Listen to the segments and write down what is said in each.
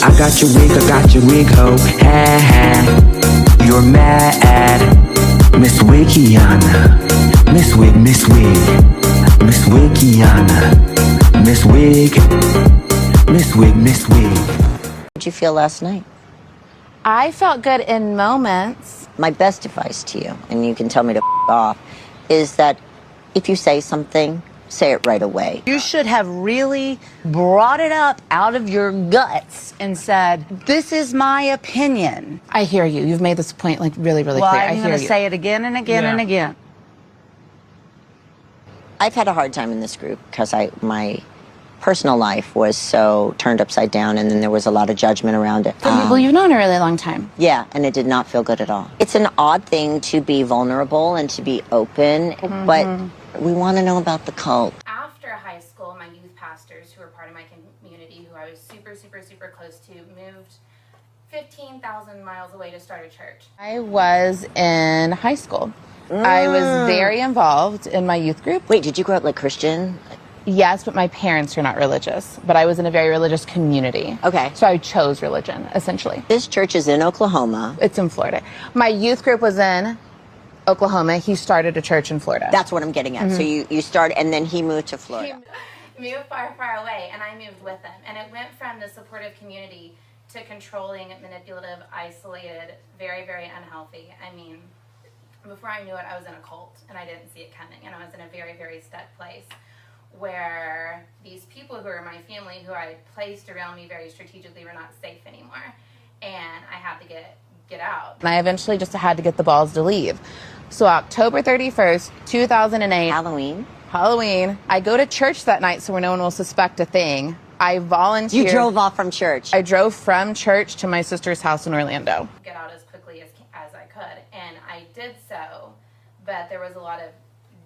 I got your wig, ho. Ha ha. You're mad. Miss Wikiana. Miss Wig. Miss Wikiana. Miss Wig. Miss Wig. How did you feel last night? I felt good in moments. My best advice to you, and you can tell me to off, is that if you say something, say it right away. You should have really brought it up out of your guts and said, this is my opinion. I hear you. You've made this point like really, really clear. I'm going to say it again and again and again. I've had a hard time in this group because my personal life was so turned upside down, and then there was a lot of judgment around it. From people you've known a really long time. Yeah, and it did not feel good at all. It's an odd thing to be vulnerable and to be open, but we want to know about the cult. After high school, my youth pastors, who were part of my community, who I was super, super, super close to, moved 15,000 miles away to start a church. I was in high school. I was very involved in my youth group. Wait, did you grow up like Christian? Yes, but my parents are not religious. But I was in a very religious community. Okay. So I chose religion, essentially. This church is in Oklahoma. It's in Florida. My youth group was in Oklahoma. He started a church in Florida. That's what I'm getting at. So you started, and then he moved to Florida. He moved far, far away, and I moved with him. And it went from the supportive community to controlling, manipulative, isolated, very, very unhealthy. I mean, before I knew it, I was in a cult, and I didn't see it coming. And I was in a very, very stuck place where these people who are my family, who I placed around me very strategically, were not safe anymore. And I had to get out. And I eventually just had to get the balls to leave. So October 31st, 2008. Halloween. I go to church that night so where no one will suspect a thing. I volunteered. You drove off from church. I drove from church to my sister's house in Orlando. Get out as quickly as I could. And I did so, but there was a lot of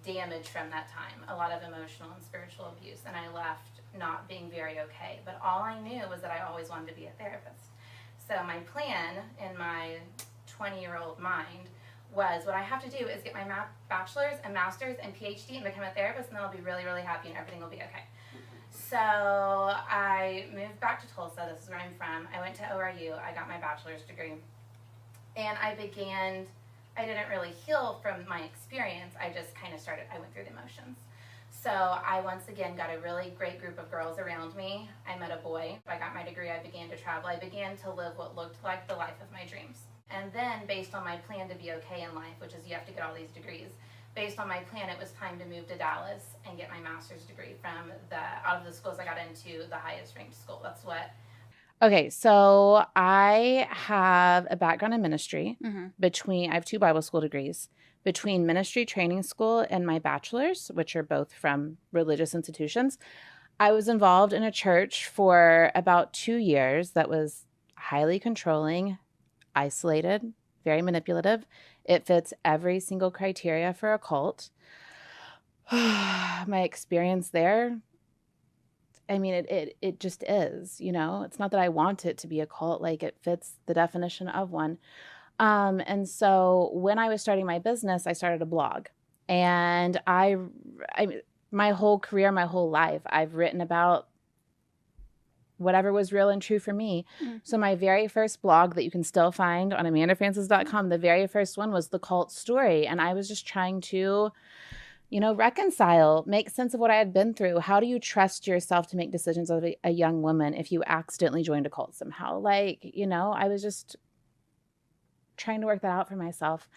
damage from that time, a lot of emotional and spiritual abuse, and I left not being very okay. But all I knew was that I always wanted to be a therapist. So my plan in my 20-year-old mind was, what I have to do is get my bachelor's and master's and PhD and become a therapist, and then I'll be really, really happy and everything will be okay. So I moved back to Tulsa. This is where I'm from. I went to ORU. I got my bachelor's degree, and I didn't really heal from my experience. I just kind of I went through the motions. So I once again got a really great group of girls around me. I met a boy. I got my degree. I began to travel. I began to live what looked like the life of my dreams. And then, based on my plan to be okay in life, which is you have to get all these degrees, based on my plan, it was time to move to Dallas and get my master's degree from out of the schools I got into, the highest ranked school. That's what. Okay, so I have a background in ministry. I have 2 Bible school degrees. Between ministry training school and my bachelor's, which are both from religious institutions, I was involved in a church for about 2 years that was highly controlling, isolated, very manipulative. It fits every single criteria for a cult. My experience there, I mean, it just is, you know. It's not that I want it to be a cult, like it fits the definition of one. And so when I was starting my business, I started a blog, and my whole career, my whole life, I've written about whatever was real and true for me. So my very first blog that you can still find on amandafrancis.com, the very first one was the cult story. And I was just trying to, reconcile, make sense of what I had been through. How do you trust yourself to make decisions as a young woman if you accidentally joined a cult somehow? I was just trying to work that out for myself.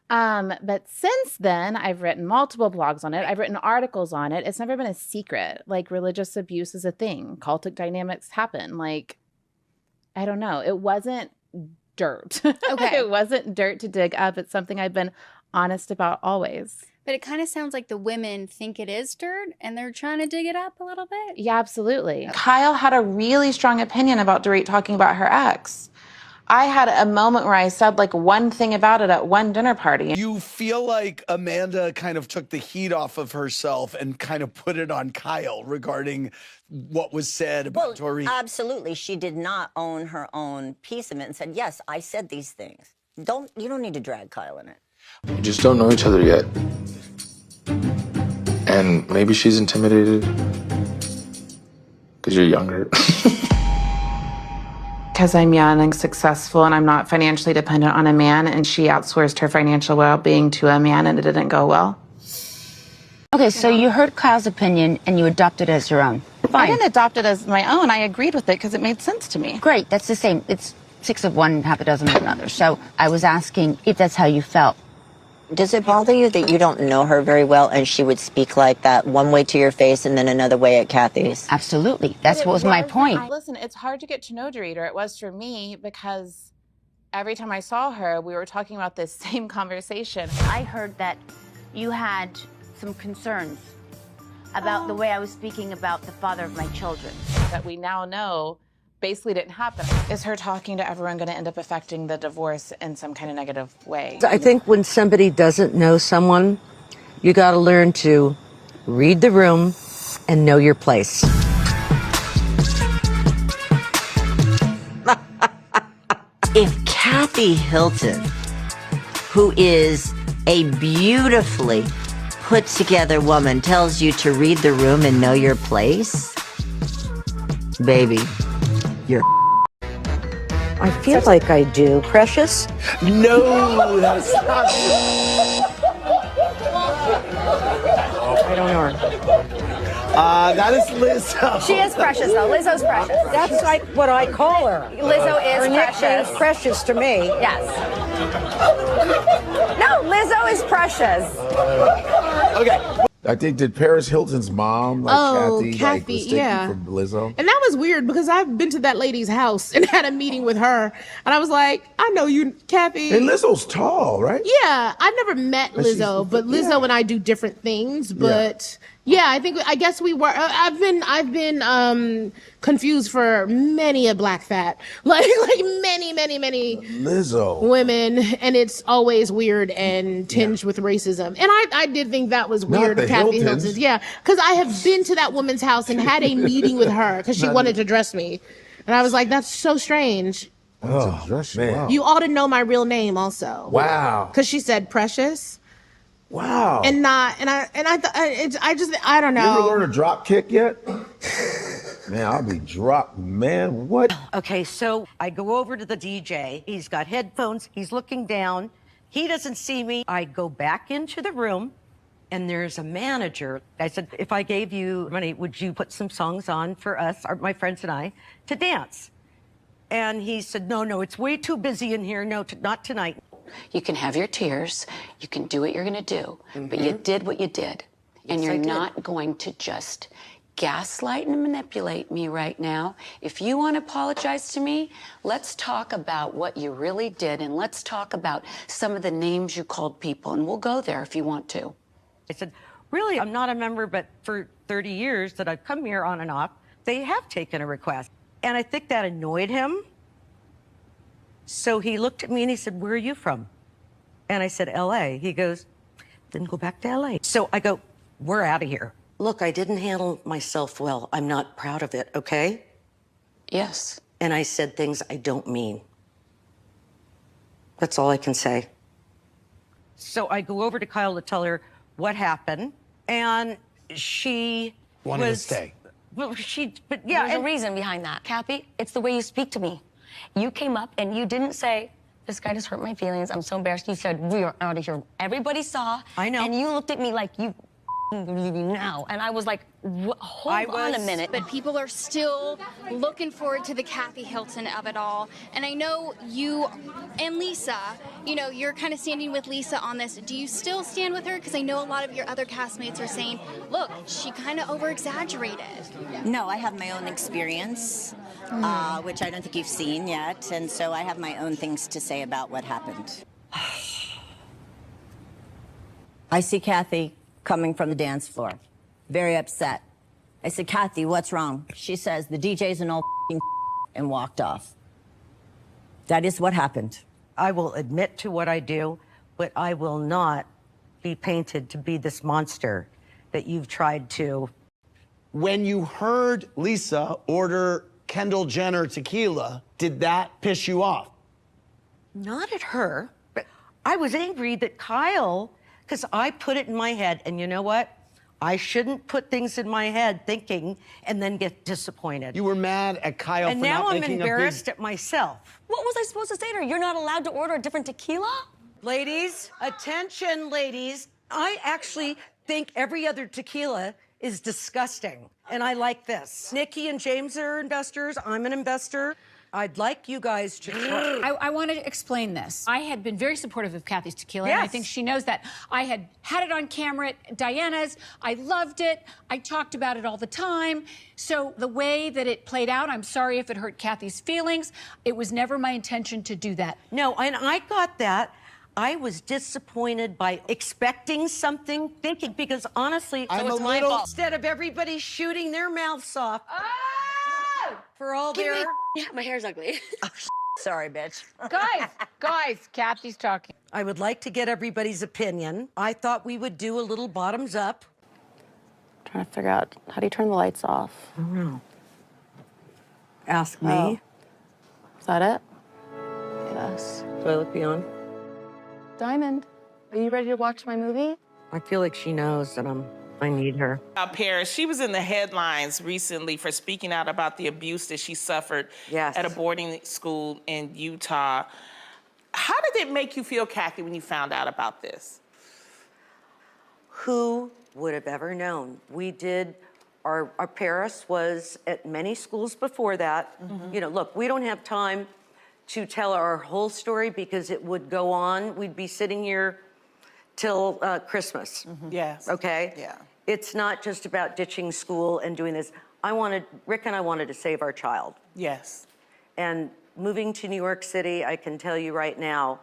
But since then, I've written multiple blogs on it. I've written articles on it. It's never been a secret. Religious abuse is a thing. Cultic dynamics happen. I don't know. It wasn't dirt. Okay. It wasn't dirt to dig up. It's something I've been honest about always. But it kind of sounds like the women think it is dirt and they're trying to dig it up a little bit. Yeah, absolutely. Kyle had a really strong opinion about Dorit talking about her ex. I had a moment where I said one thing about it at one dinner party. You feel like Amanda kind of took the heat off of herself and kind of put it on Kyle regarding what was said about Dorit. Absolutely. She did not own her own piece of it and said, yes, I said these things. You don't need to drag Kyle in it. You just don't know each other yet. And maybe she's intimidated because you're younger. because I'm young and successful and I'm not financially dependent on a man, and she outsourced her financial well-being to a man and it didn't go well. Okay, so you heard Kyle's opinion and you adopted it as your own. Fine. I didn't adopt it as my own. I agreed with it because it made sense to me. Great, that's the same. It's 6 of one, half a dozen of another. So I was asking if that's how you felt. Does it bother you that you don't know her very well and she would speak like that one way to your face and then another way at Kathy's? Absolutely. That's what was my point. Listen, it's hard to get to know Dorit, or it was for me, because every time I saw her, we were talking about this same conversation. I heard that you had some concerns about the way I was speaking about the father of my children. That we now know basically didn't happen. Is her talking to everyone going to end up affecting the divorce in some kind of negative way? I think when somebody doesn't know someone, you got to learn to read the room and know your place. If Kathy Hilton, who is a beautifully put together woman, tells you to read the room and know your place, baby, you're I feel like I do. Precious? No, that's not. I don't know her. That is Lizzo. She is precious, though. Lizzo's precious. That's like what I call her. Lizzo is Her precious. nickname's Precious to me. Yes. No, Lizzo is precious. Okay. I think, did Paris Hilton's mom, like Kathy, like, was taken from Lizzo? And that was weird because I've been to that lady's house and had a meeting with her. And I was like, I know you, Kathy. And Lizzo's tall, right? Yeah, I've never met Lizzo, but Lizzo and I do different things. But I guess we were. I've been confused for many a black fat, like many Lizzo women, and it's always weird and tinged with racism. And I did think that was weird, Kathy Hilton. Yeah, because I have been to that woman's house and had a meeting with her because she wanted to dress me, and I was like, that's so strange. Oh, man. You ought to know my real name also. Wow. Because she said precious. Wow. And I don't know. You ever learn a drop kick yet? Man, I'll be dropped, man. What? Okay, so I go over to the DJ. He's got headphones. He's looking down. He doesn't see me. I go back into the room, and there's a manager. I said, if I gave you money, would you put some songs on for us, my friends and I, to dance? And he said, no, it's way too busy in here. No, not tonight. You can have your tears. You can do what you're going to do. But you did what you did. And you're not going to just gaslight and manipulate me right now. If you want to apologize to me, let's talk about what you really did. And let's talk about some of the names you called people. And we'll go there if you want to. I said, really, I'm not a member, but for 30 years that I've come here on and off, they have taken a request. And I think that annoyed him. So he looked at me and he said, where are you from? And I said, LA. He goes, then go back to LA. So I go, we're out of here. Look, I didn't handle myself well. I'm not proud of it, okay? Yes. And I said things I don't mean. That's all I can say. So I go over to Kyle to tell her what happened. And she wanted to stay. Well, but There's a reason behind that. Kathy, it's the way you speak to me. You came up and you didn't say, this guy just hurt my feelings. I'm so embarrassed. You said, we are out of here. Everybody saw. I know. And you looked at me like, you leave you now. And I was like, hold on a minute. But people are still looking forward to the Kathy Hilton of it all. And I know you and Lisa, you're kind of standing with Lisa on this. Do you still stand with her? Because I know a lot of your other castmates are saying, look, she kind of over-exaggerated. No, I have my own experience, which I don't think you've seen yet. And so I have my own things to say about what happened. I see Kathy coming from the dance floor, very upset. I said, Kathy, what's wrong? She says, the DJ's an old and walked off. That is what happened. I will admit to what I do, but I will not be painted to be this monster that you've tried to. When you heard Lisa order Kendall Jenner tequila, did that piss you off? Not at her, but I was angry that Kyle, because I put it in my head, and you know what? I shouldn't put things in my head thinking and then get disappointed. You were mad at Kyle And for now not I'm making embarrassed at myself. What was I supposed to say to her? You're not allowed to order a different tequila? Ladies, attention, ladies. I actually think every other tequila is disgusting, and I like this. Nikki and James are investors. I'm an investor. I'd like you guys to try. I want to explain this. I had been very supportive of Kathy's tequila, and I think she knows that. I had it on camera at Diana's. I loved it. I talked about it all the time. So the way that it played out, I'm sorry if it hurt Kathy's feelings. It was never my intention to do that. No, and I got that. I was disappointed by expecting something, thinking, because honestly, I'm it's a my little- fault. Instead of everybody shooting their mouths off for all their... Yeah, my hair's ugly. Sorry, bitch. Guys, Kathy's talking. I would like to get everybody's opinion. I thought we would do a little bottoms up. Trying to figure out, how do you turn the lights off? I don't know. Ask me. Oh. Is that it? Yes. Do I look beyond? Diamond, are you ready to watch my movie? I feel like she knows that I need her. Paris, she was in the headlines recently for speaking out about the abuse that she suffered at a boarding school in Utah. How did it make you feel, Kathy, when you found out about this? Who would have ever known? We did, our Paris was at many schools before that. You know, look, we don't have time to tell our whole story because it would go on. We'd be sitting here till Christmas. Yes. Okay? Yeah. It's not just about ditching school and doing this. Rick and I wanted to save our child. Yes. And moving to New York City, I can tell you right now,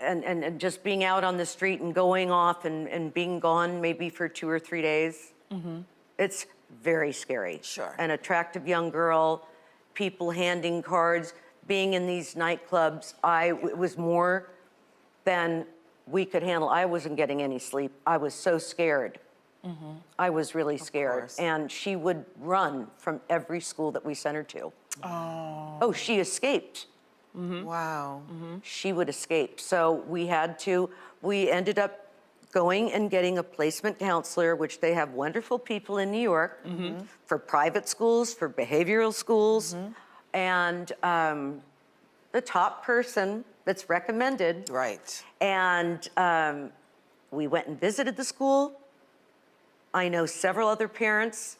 and just being out on the street and going off and being gone maybe for 2 or 3 days, it's very scary. Sure. An attractive young girl, people handing cards, being in these nightclubs, it was more than we could handle. I wasn't getting any sleep. I was so scared. I was really scared. And she would run from every school that we sent her to. Oh, she escaped. Wow. She would escape. So we ended up going and getting a placement counselor, which they have wonderful people in New York for private schools, for behavioral schools. And the top person that's recommended. Right. And we went and visited the school. I know several other parents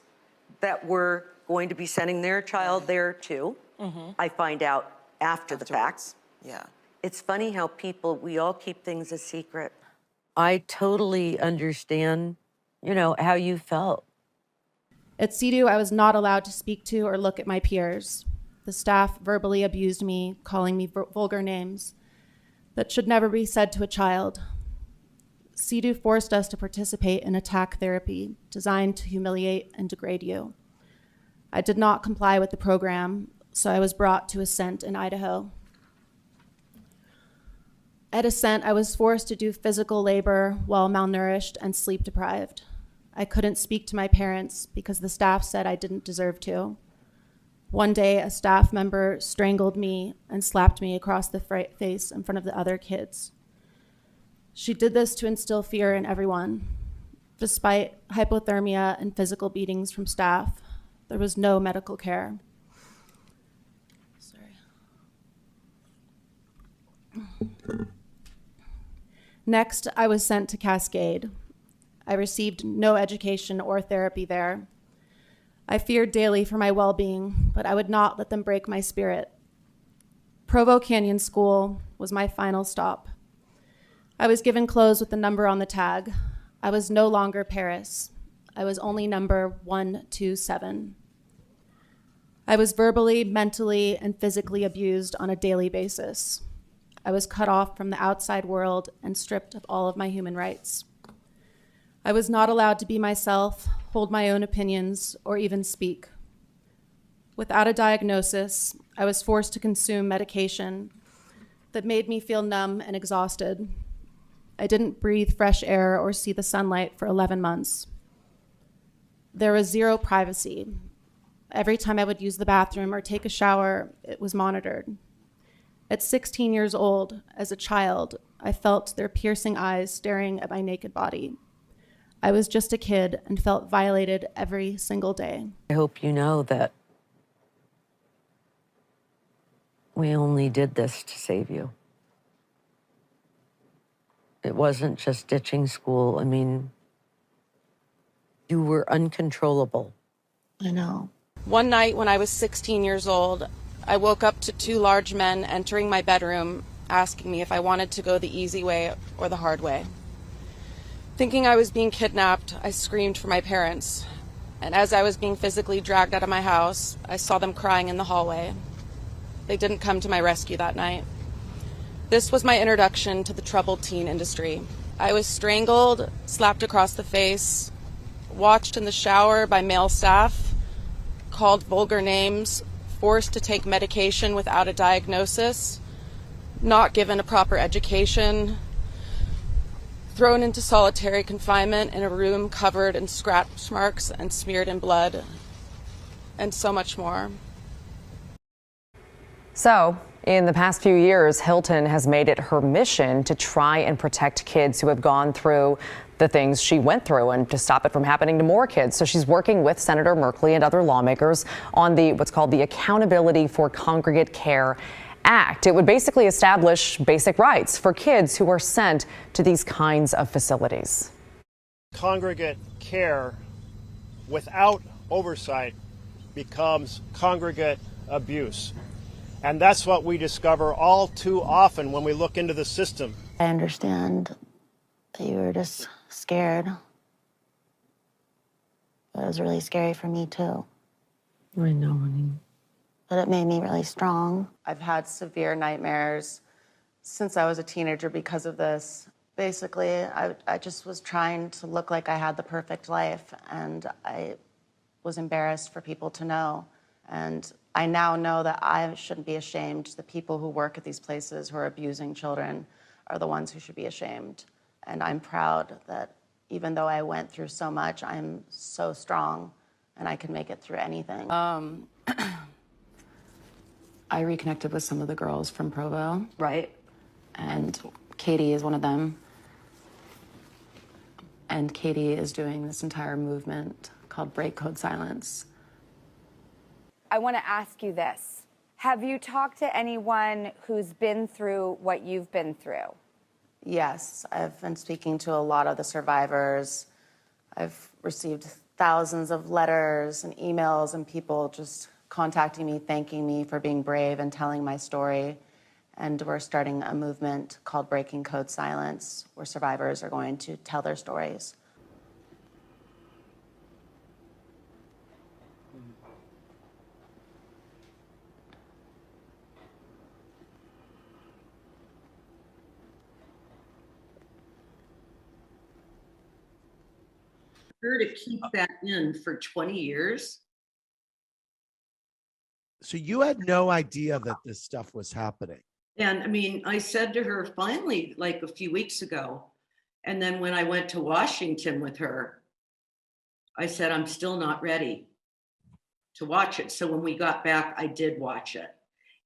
that were going to be sending their child there too. I find out after the fact. Yeah. It's funny how we all keep things a secret. I totally understand, how you felt. At CEDU, I was not allowed to speak to or look at my peers. The staff verbally abused me, calling me vulgar names that should never be said to a child. CEDU forced us to participate in attack therapy designed to humiliate and degrade you. I did not comply with the program, so I was brought to Ascent in Idaho. At Ascent, I was forced to do physical labor while malnourished and sleep deprived. I couldn't speak to my parents because the staff said I didn't deserve to. One day, a staff member strangled me and slapped me across the face in front of the other kids. She did this to instill fear in everyone. Despite hypothermia and physical beatings from staff, there was no medical care. Next, I was sent to Cascade. I received no education or therapy there. I feared daily for my well-being, but I would not let them break my spirit. Provo Canyon School was my final stop. I was given clothes with the number on the tag. I was no longer Paris. I was only number 127. I was verbally, mentally, and physically abused on a daily basis. I was cut off from the outside world and stripped of all of my human rights. I was not allowed to be myself, hold my own opinions, or even speak. Without a diagnosis, I was forced to consume medication that made me feel numb and exhausted. I didn't breathe fresh air or see the sunlight for 11 months. There was zero privacy. Every time I would use the bathroom or take a shower, it was monitored. At 16 years old, as a child, I felt their piercing eyes staring at my naked body. I was just a kid and felt violated every single day. I hope you know that we only did this to save you. It wasn't just ditching school. I mean, you were uncontrollable. I know. One night when I was 16 years old, I woke up to 2 large men entering my bedroom, asking me if I wanted to go the easy way or the hard way. Thinking I was being kidnapped, I screamed for my parents. And as I was being physically dragged out of my house, I saw them crying in the hallway. They didn't come to my rescue that night. This was my introduction to the troubled teen industry. I was strangled, slapped across the face, watched in the shower by male staff, called vulgar names, forced to take medication without a diagnosis, not given a proper education, thrown into solitary confinement in a room covered in scratch marks and smeared in blood, and so much more. So, in the past few years, Hilton has made it her mission to try and protect kids who have gone through the things she went through and to stop it from happening to more kids. So she's working with Senator Merkley and other lawmakers on what's called the Accountability for Congregate Care Act. It would basically establish basic rights for kids who are sent to these kinds of facilities. Congregate care without oversight becomes congregate abuse. And that's what we discover all too often when we look into the system. I understand that you were just scared. But it was really scary for me too. I know, honey. But it made me really strong. I've had severe nightmares since I was a teenager because of this. Basically, I just was trying to look like I had the perfect life, and I was embarrassed for people to know. And I now know that I shouldn't be ashamed. The people who work at these places who are abusing children are the ones who should be ashamed. And I'm proud that even though I went through so much, I'm so strong and I can make it through anything. I reconnected with some of the girls from Provo. Right. And Katie is one of them. And Katie is doing this entire movement called Break Code Silence. I want to ask you this. Have you talked to anyone who's been through what you've been through? Yes, I've been speaking to a lot of the survivors. I've received thousands of letters and emails and people just contacting me, thanking me for being brave and telling my story. And we're starting a movement called Breaking Code Silence, where survivors are going to tell their stories. Her to keep that in for 20 years. So you had no idea that this stuff was happening. And I mean, I said to her finally, like a few weeks ago, and then when I went to Washington with her, I said, I'm still not ready to watch it. So when we got back, I did watch it.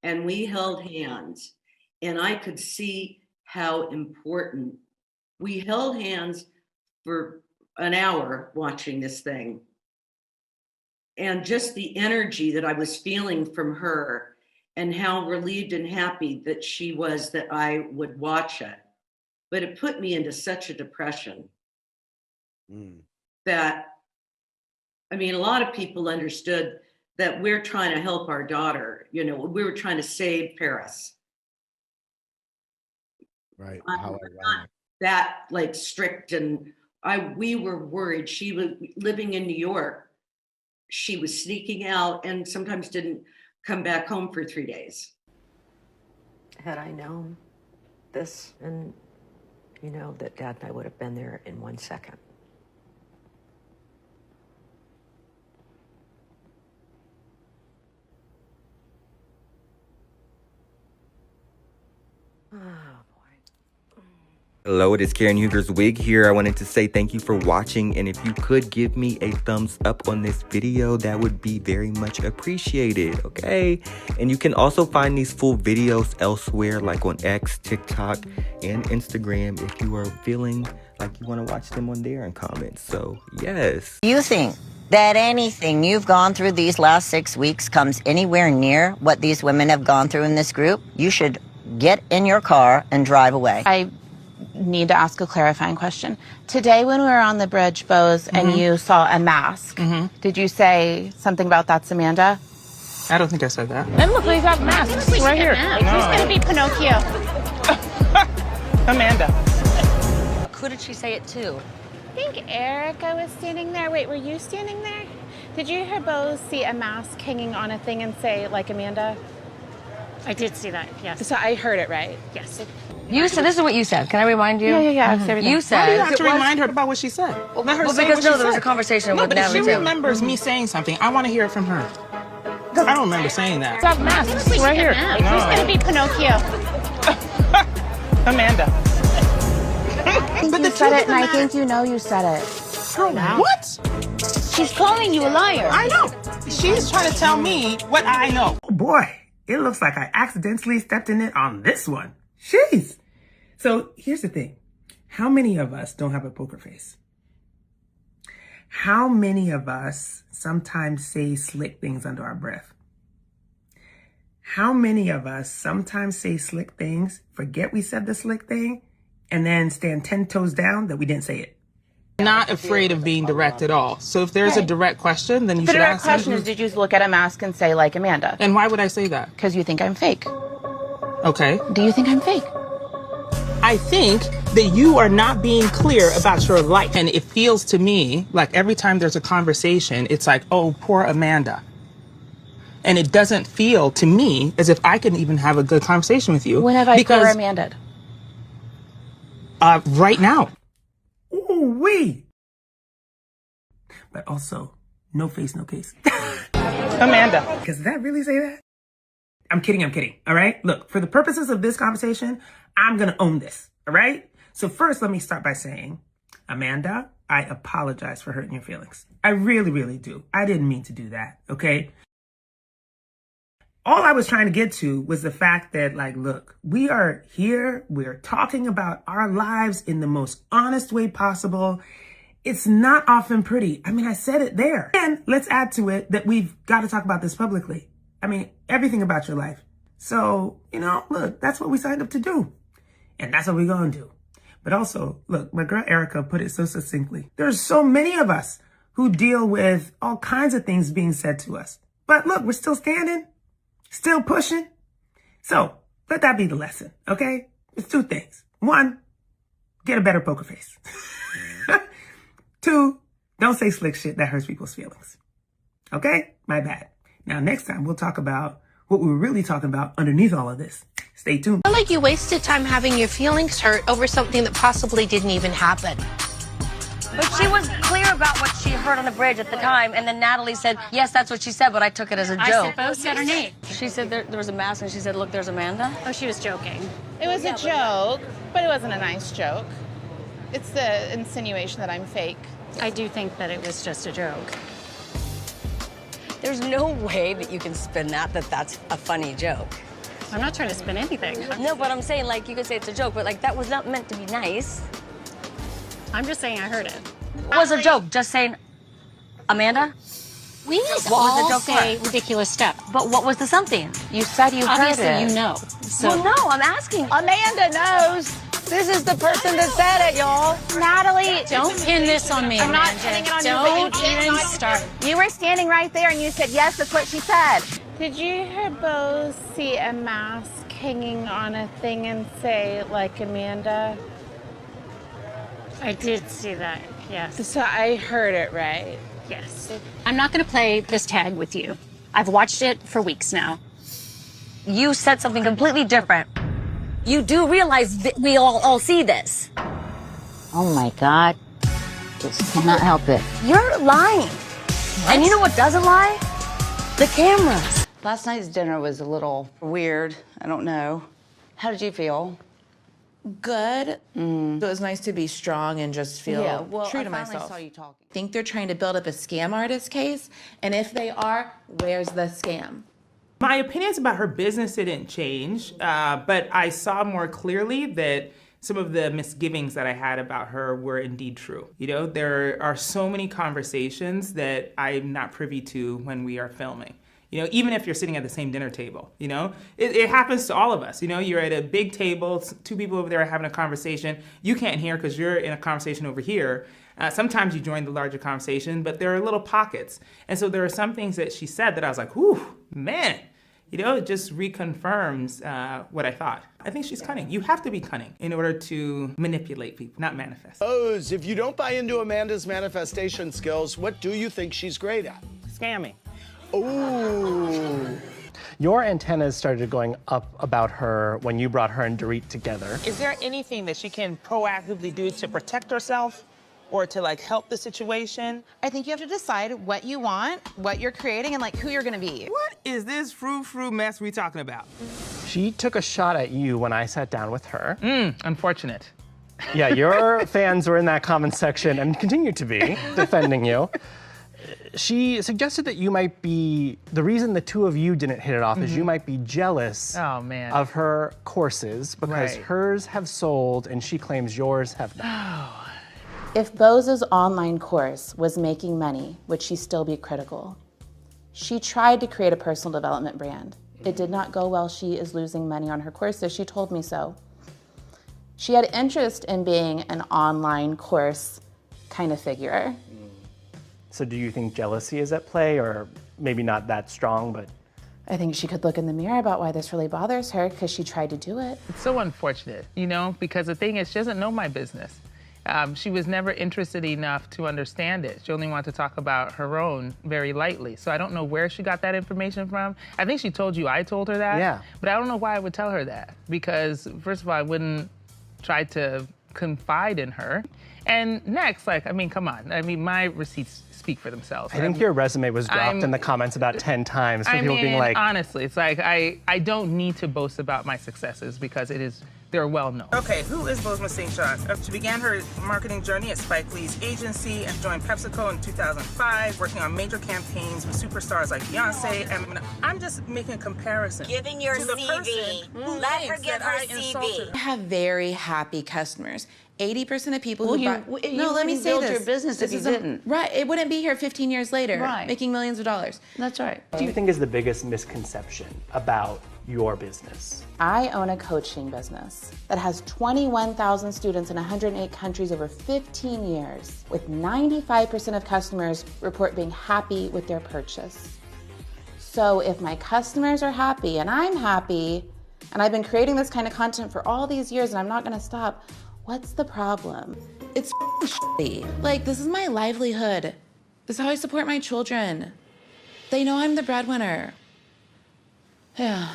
And we held hands. And I could see how important. We held hands for an hour watching this thing. And just the energy that I was feeling from her and how relieved and happy that she was that I would watch it. But it put me into such a depression that, I mean, a lot of people understood that we're trying to help our daughter. You know, we were trying to save Paris. Right. How ironic. That like strict, and we were worried. She was living in New York. She was sneaking out and sometimes didn't come back home for 3 days. Had I known this, and you know that Dad and I would have been there in 1 second. Hello, it is Karen Huger's Wig here. I wanted to say thank you for watching, and if you could give me a thumbs up on this video, that would be very much appreciated, okay? And you can also find these full videos elsewhere, like on X, TikTok, and Instagram if you are feeling like you want to watch them on there and comment. So, yes. You think that anything you've gone through these last 6 weeks comes anywhere near what these women have gone through in this group? You should get in your car and drive away. I need to ask a clarifying question. Today when we were on the bridge, Bose, and you saw a mask, did you say something about that's Amanda? I don't think I said that. And look, we got masks right here. Who's going to be Pinocchio? Amanda. Who did she say it to? I think Erica was standing there. Wait, were you standing there? Did you hear Bose see a mask hanging on a thing and say, like Amanda? I did see that, yes. So I heard it right? Yes. You said, this is what you said. Can I remind you? Yeah. You said. Why do you have to remind her about what she said? Let her say because what she there was a said. conversation No, with but if Natalie she too. remembers me saying something, I want to hear it from her. I don't remember saying that. Stop masks right here. Who's going to be Pinocchio? Amanda. But you said it, and I think you know you said it. What? She's calling you a liar. I know. She's trying to tell me what I know. Oh boy, it looks like I accidentally stepped in it on this one. Jeez. So here's the thing. How many of us don't have a poker face? How many of us sometimes say slick things under our breath? How many of us sometimes say slick things, forget we said the slick thing, and then stand 10 toes down that we didn't say it? Not afraid of being direct at all. So if there's a direct question, then you The should direct ask question them. is, did you look at a mask and say, like Amanda? And why would I say that? Because you think I'm fake. Okay. Do you think I'm fake? I think that you are not being clear about your life. And it feels to me like every time there's a conversation, it's like, oh, poor Amanda. And it doesn't feel to me as if I can even have a good conversation with you. When have I poor Amanda'd? Right now. Ooh-wee. But also, no face, no case. Amanda. Does that really say that? I'm kidding, all right? Look, for the purposes of this conversation, I'm gonna own this, all right? So first, let me start by saying, Amanda, I apologize for hurting your feelings. I really, really do. I didn't mean to do that, okay? All I was trying to get to was the fact that, like, look, we are here, we're talking about our lives in the most honest way possible. It's not often pretty. I mean, I said it there. And let's add to it that we've got to talk about this publicly. I mean, everything about your life. So, you know, look, that's what we signed up to do. And that's what we're going to do. But also, look, my girl Erica put it so succinctly. There's so many of us who deal with all kinds of things being said to us. But look, we're still standing, still pushing. So let that be the lesson, okay? It's two things. One, get a better poker face. Two, don't say slick shit that hurts people's feelings. Okay? My bad. Now, next time, we'll talk about what we were really talking about underneath all of this. Stay tuned. I feel like you wasted time having your feelings hurt over something that possibly didn't even happen. But she was clear about what she heard on the bridge at the time, and then Natalie said, yes, that's what she said, but I took it as a joke. I said Bose said her name. She said there was a mask, and she said, look, there's Amanda. Oh, she was joking. It was a joke, but it wasn't a nice joke. It's the insinuation that I'm fake. I do think that it was just a joke. There's no way that you can spin that that's a funny joke. I'm not trying to spin anything. No, but I'm saying, like, you could say it's a joke, but, like, that was not meant to be nice. I'm just saying I heard it. It was a joke, just saying, Amanda? We What was all the joke say for? ridiculous stuff. But what was the something? You said you Obviously, heard it. you know. So. Well, no, I'm asking. Amanda knows. This is the person that said it, y'all. Natalie, Don't pin this on me, I'm not Amanda. pinning it on Don't you. even start. You were standing right there and you said, yes, that's what she said. Did you hear Bose see a mask hanging on a thing and say, like Amanda? I did see that, yes. So I heard it right. Yes. I'm not going to play this tag with you. I've watched it for weeks now. You said something completely different. You do realize that we all see this. Oh my God. Just cannot help it. You're lying. And you know what doesn't lie? The cameras. Last night's dinner was a little weird. I don't know. How did you feel? Good. It was nice to be strong and just feel true to myself. Saw you talking. I think they're trying to build up a scam artist case, and if they are, where's the scam? My opinions about her business didn't change, but I saw more clearly that some of the misgivings that I had about her were indeed true. You know, there are so many conversations that I'm not privy to when we are filming. You know, even if you're sitting at the same dinner table, you know, it happens to all of us. You know, you're at a big table, two people over there are having a conversation. You can't hear because you're in a conversation over here. Sometimes you join the larger conversation, but there are little pockets. And so there are some things that she said that I was like, whew, man, you know, it just reconfirms what I thought. I think she's cunning. You have to be cunning in order to manipulate people, not manifest. Bose, if you don't buy into Amanda's manifestation skills, what do you think she's great at? Scamming. Ooh. Your antennas started going up about her when you brought her and Dorit together. Is there anything that she can proactively do to protect herself or to like help the situation? I think you have to decide what you want, what you're creating, and like who you're gonna be. What is this frou-frou mess we talking about? She took a shot at you when I sat down with her. Unfortunate. Yeah, your fans were in that comment section and continue to be defending you. She suggested that you might be, the reason the two of you didn't hit it off is you might be jealous of her courses because hers have sold and she claims yours have not. If Bose's online course was making money, would she still be critical? She tried to create a personal development brand. It did not go well. She is losing money on her courses. She told me so. She had interest in being an online course kind of figure. So do you think jealousy is at play, or maybe not that strong, but? I think she could look in the mirror about why this really bothers her because she tried to do it. It's so unfortunate, you know, because the thing is, she doesn't know my business. She was never interested enough to understand it. She only wanted to talk about her own very lightly. So I don't know where she got that information from. I think she told you I told her that. Yeah. But I don't know why I would tell her that. Because first of all, I wouldn't try to confide in her. And next, like, I mean, come on. I mean, my receipts speak for themselves. I think your resume was dropped in the comments about 10 times for people being like. Honestly, it's like, I don't need to boast about my successes because they're well known. Okay, who is Bose St. John? She began her marketing journey at Spike Lee's agency and joined PepsiCo in 2005, working on major campaigns with superstars like Beyonce. And I'm just making a comparison. Giving your CV. Let her give her CV. I have very happy customers. 80% of people Well, who you wouldn't build your business if you didn't. Right, it wouldn't be here 15 years later, making millions of dollars. That's right. What do you think is the biggest misconception about your business? I own a coaching business that has 21,000 students in 108 countries over 15 years, with 95% of customers report being happy with their purchase. So if my customers are happy and I'm happy, and I've been creating this kind of content for all these years and I'm not gonna stop, what's the problem? It's shitty. Like, this is my livelihood. This is how I support my children. They know I'm the breadwinner. Yeah.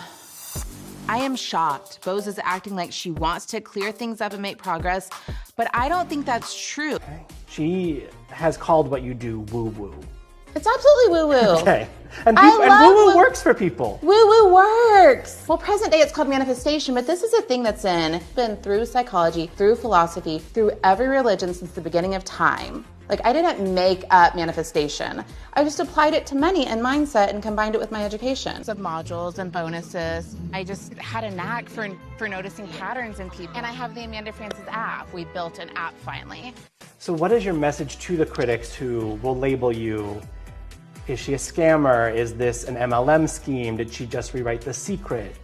I am shocked. Bose is acting like she wants to clear things up and make progress, but I don't think that's true. Okay. She has called what you do woo-woo. It's absolutely woo-woo. Okay. And woo-woo works for people. Woo-woo works. Well, present day it's called manifestation, but this is a thing that's been through psychology, through philosophy, through every religion since the beginning of time. Like, I didn't make up manifestation. I just applied it to money and mindset and combined it with my education. Some modules and bonuses. I just had a knack for noticing patterns in people. And I have the Amanda Francis app. We built an app finally. So what is your message to the critics who will label you? Is she a scammer? Is this an MLM scheme? Did she just rewrite The Secret?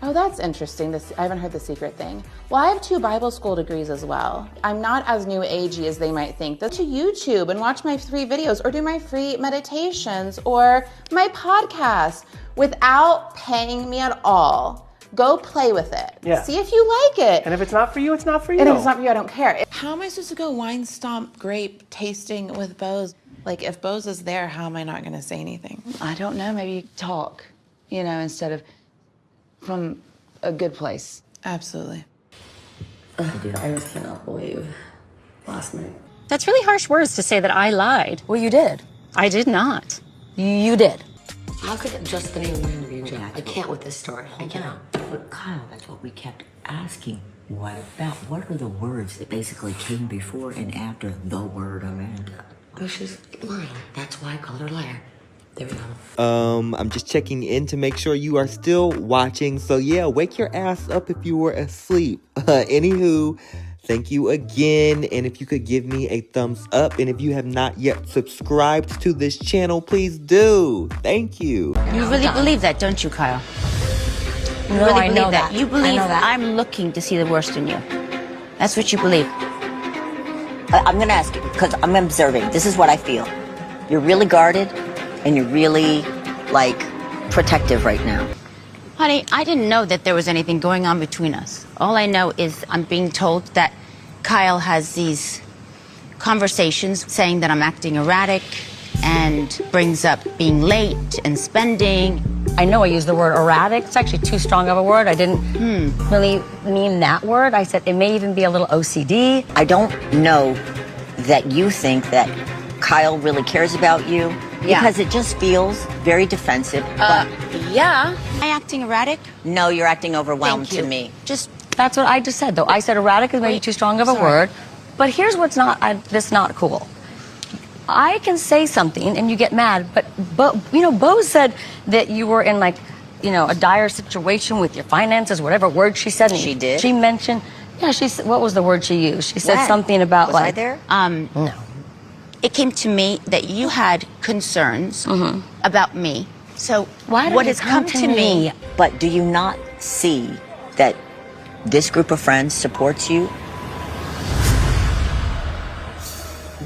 Oh, that's interesting. I haven't heard The Secret thing. Well, I have 2 Bible school degrees as well. I'm not as new agey as they might think. Go to YouTube and watch my free videos or do my free meditations or my podcast without paying me at all. Go play with it. Yeah. See if you like it. And if it's not for you, it's not for you. And if it's not for you, I don't care. How am I supposed to go wine stomp grape tasting with Bose? Like, if Bose is there, how am I not going to say anything? I don't know, maybe talk, you know, instead of from a good place. Absolutely. Dude, I just cannot believe last night. That's really harsh words to say that I lied. Well, you did. I did not. You did. How could it just be a man be Jack? I can't with this story. I cannot. But Kyle, that's what we kept asking. What about? What are the words that basically came before and after the word Amanda? Oh, she's lying. That's why I called her a liar. There we go. I'm just checking in to make sure you are still watching. So yeah, wake your ass up if you were asleep. Anywho, thank you again. And if you could give me a thumbs up. And if you have not yet subscribed to this channel, please do. Thank you. You really believe that, don't you, Kyle? You No, really I believe know that. You I believe know that. I'm looking to see the worst in you. That's what you believe. I'm going to ask you, because I'm observing. This is what I feel. You're really guarded, and you're really, like, protective right now. Honey, I didn't know that there was anything going on between us. All I know is I'm being told that Kyle has these conversations saying that I'm acting erratic and brings up being late and spending. I know I used the word erratic. It's actually too strong of a word. I didn't really mean that word. I said it may even be a little OCD. I don't know that you think that Kyle really cares about you. Yeah. Because it just feels very defensive. But Yeah. Am I acting erratic? no, you're acting overwhelmed Thank you. to me. That's what I just said, though. I said erratic is maybe too strong of a word. But here's what's that's not cool. I can say something and you get mad, but Bo said that you were in a dire situation with your finances, whatever word she said. She did? She mentioned, what was the word she used? She said When? something about Was I there? No. It came to me that you had concerns about me. So Why did what you has come come to me? But do you not see that this group of friends supports you?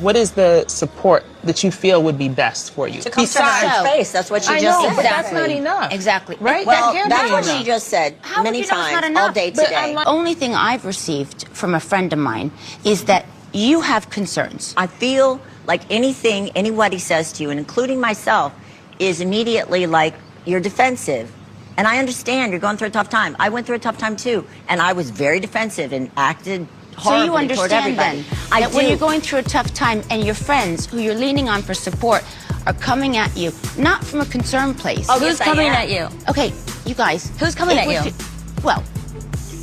What is the support that you feel would be best for you? To come to her face. That's what she I just know, said. but that's not enough. Exactly. Right? Well, That can't that's be what enough. she just said How many would you know it's not times, enough? all day But today. the only thing I've received from a friend of mine is that you have concerns. I feel like anything anybody says to you, and including myself, is immediately like you're defensive. And I understand you're going through a tough time. I went through a tough time too, and I was very defensive and acted So horribly you toward understand everybody. then I that do. when you're going through a tough time and your friends who you're leaning on for support are coming at you, not from a concerned place. Oh, Who's yes, I coming am. at you? Okay, you guys. Who's coming it at would you? Well,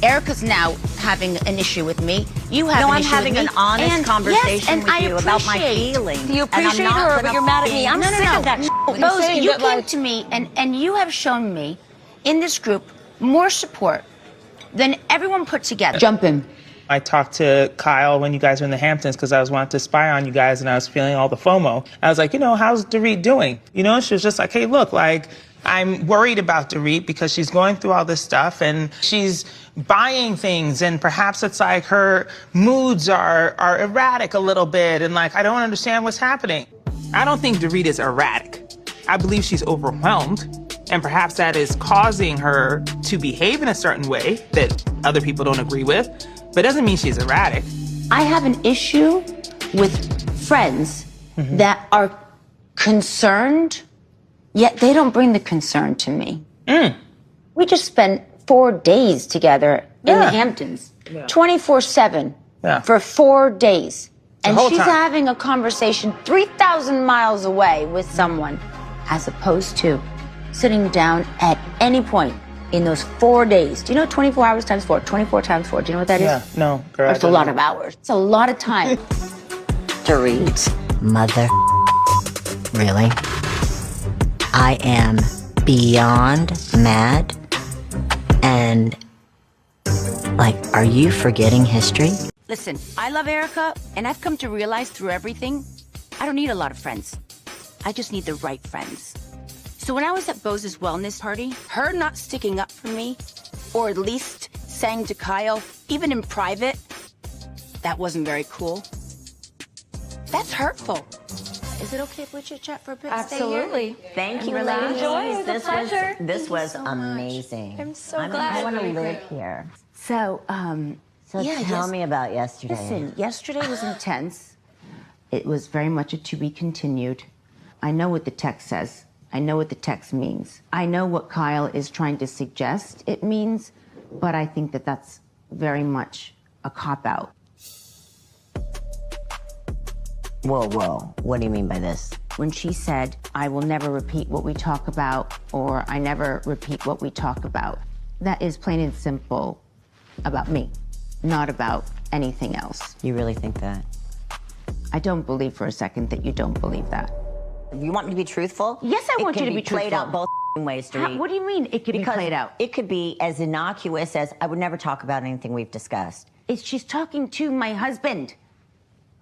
Erica's now having an issue with me. You have No, an I'm issue having with an me. honest And conversation yes, and with I you about my appreciate- feelings. You And I'm appreciate not her, but gonna you're mad at me. be- I'm sick of that. Rose, saying you that, came like- to me and you have shown me in this group more support than everyone put together. Jump in. I talked to Kyle when you guys were in the Hamptons because I was wanting to spy on you guys and I was feeling all the FOMO. I was like, how's Dorit doing? She was just like, hey, look, I'm worried about Dorit because she's going through all this stuff and she's buying things and perhaps it's like her moods are erratic a little bit and I don't understand what's happening. I don't think Dorit is erratic. I believe she's overwhelmed and perhaps that is causing her to behave in a certain way that other people don't agree with. But it doesn't mean she's erratic. I have an issue with friends that are concerned, yet they don't bring the concern to me. We just spent 4 days together in the Hamptons, 24/7 for 4 days. And whole she's time. having a conversation 3,000 miles away with someone, as opposed to sitting down at any point in those 4 days. Do you know 24 hours times 4? 24 times 4. Do you know what that is? Yeah, no, girl. That's a lot of hours. It's a lot of time. Dorit, mother. Really? I am beyond mad. And, are you forgetting history? Listen, I love Erica, and I've come to realize through everything, I don't need a lot of friends. I just need the right friends. So when I was at Bose's wellness party, her not sticking up for me, or at least saying to Kyle, even in private, that wasn't very cool. That's hurtful. Is it okay if we chit-chat for a bit? Absolutely. Thank you, Relax. ladies. Enjoy. It's a pleasure. This was Thank you so much. amazing. I'm so glad. I want to live here. So, tell me about yesterday. Listen, yesterday was intense. It was very much a to be continued. I know what the text says. I know what the text means. I know what Kyle is trying to suggest it means, but I think that that's very much a cop-out. Whoa. What do you mean by this? When she said, I will never repeat what we talk about, or I never repeat what we talk about, that is plain and simple about me, not about anything else. You really think that? I don't believe for a second that you don't believe that. You want me to be truthful? Yes, I want you to be played truthful. out both ways, Dorit. What do you mean it could be played out? It could be as innocuous as, I would never talk about anything we've discussed. She's talking to my husband.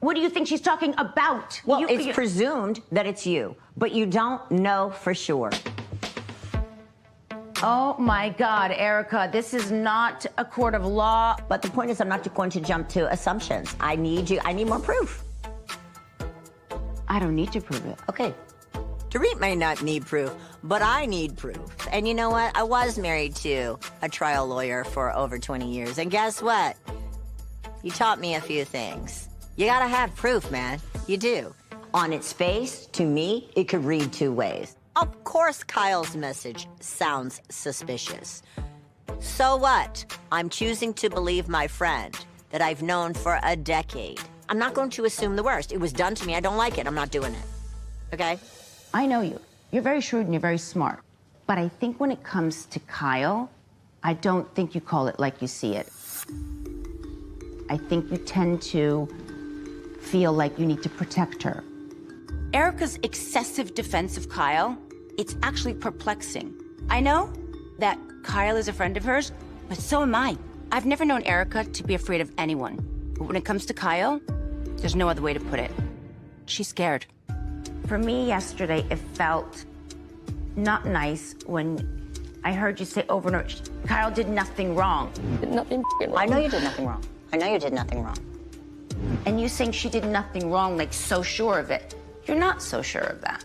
What do you think she's talking about? Well, it's presumed that it's you, but you don't know for sure. Oh my God, Erica, this is not a court of law. But the point is, I'm not going to jump to assumptions. I need more proof. I don't need to prove it. Okay. Dorit may not need proof, but I need proof. And you know what? I was married to a trial lawyer for over 20 years. And guess what? You taught me a few things. You gotta have proof, man. You do. On its face, to me, it could read two ways. Of course, Kyle's message sounds suspicious. So what? I'm choosing to believe my friend that I've known for a decade. I'm not going to assume the worst. It was done to me. I don't like it. I'm not doing it. Okay? I know you. You're very shrewd and you're very smart. But I think when it comes to Kyle, I don't think you call it like you see it. I think you tend to feel like you need to protect her. Erica's excessive defense of Kyle, it's actually perplexing. I know that Kyle is a friend of hers, but so am I. I've never known Erica to be afraid of anyone. But when it comes to Kyle, there's no other way to put it. She's scared. For me yesterday, it felt not nice when I heard you say over and over, Kyle did nothing wrong. Nothing wrong. I know you did nothing wrong. I know you did nothing wrong. And you saying she did nothing wrong, like so sure of it. You're not so sure of that.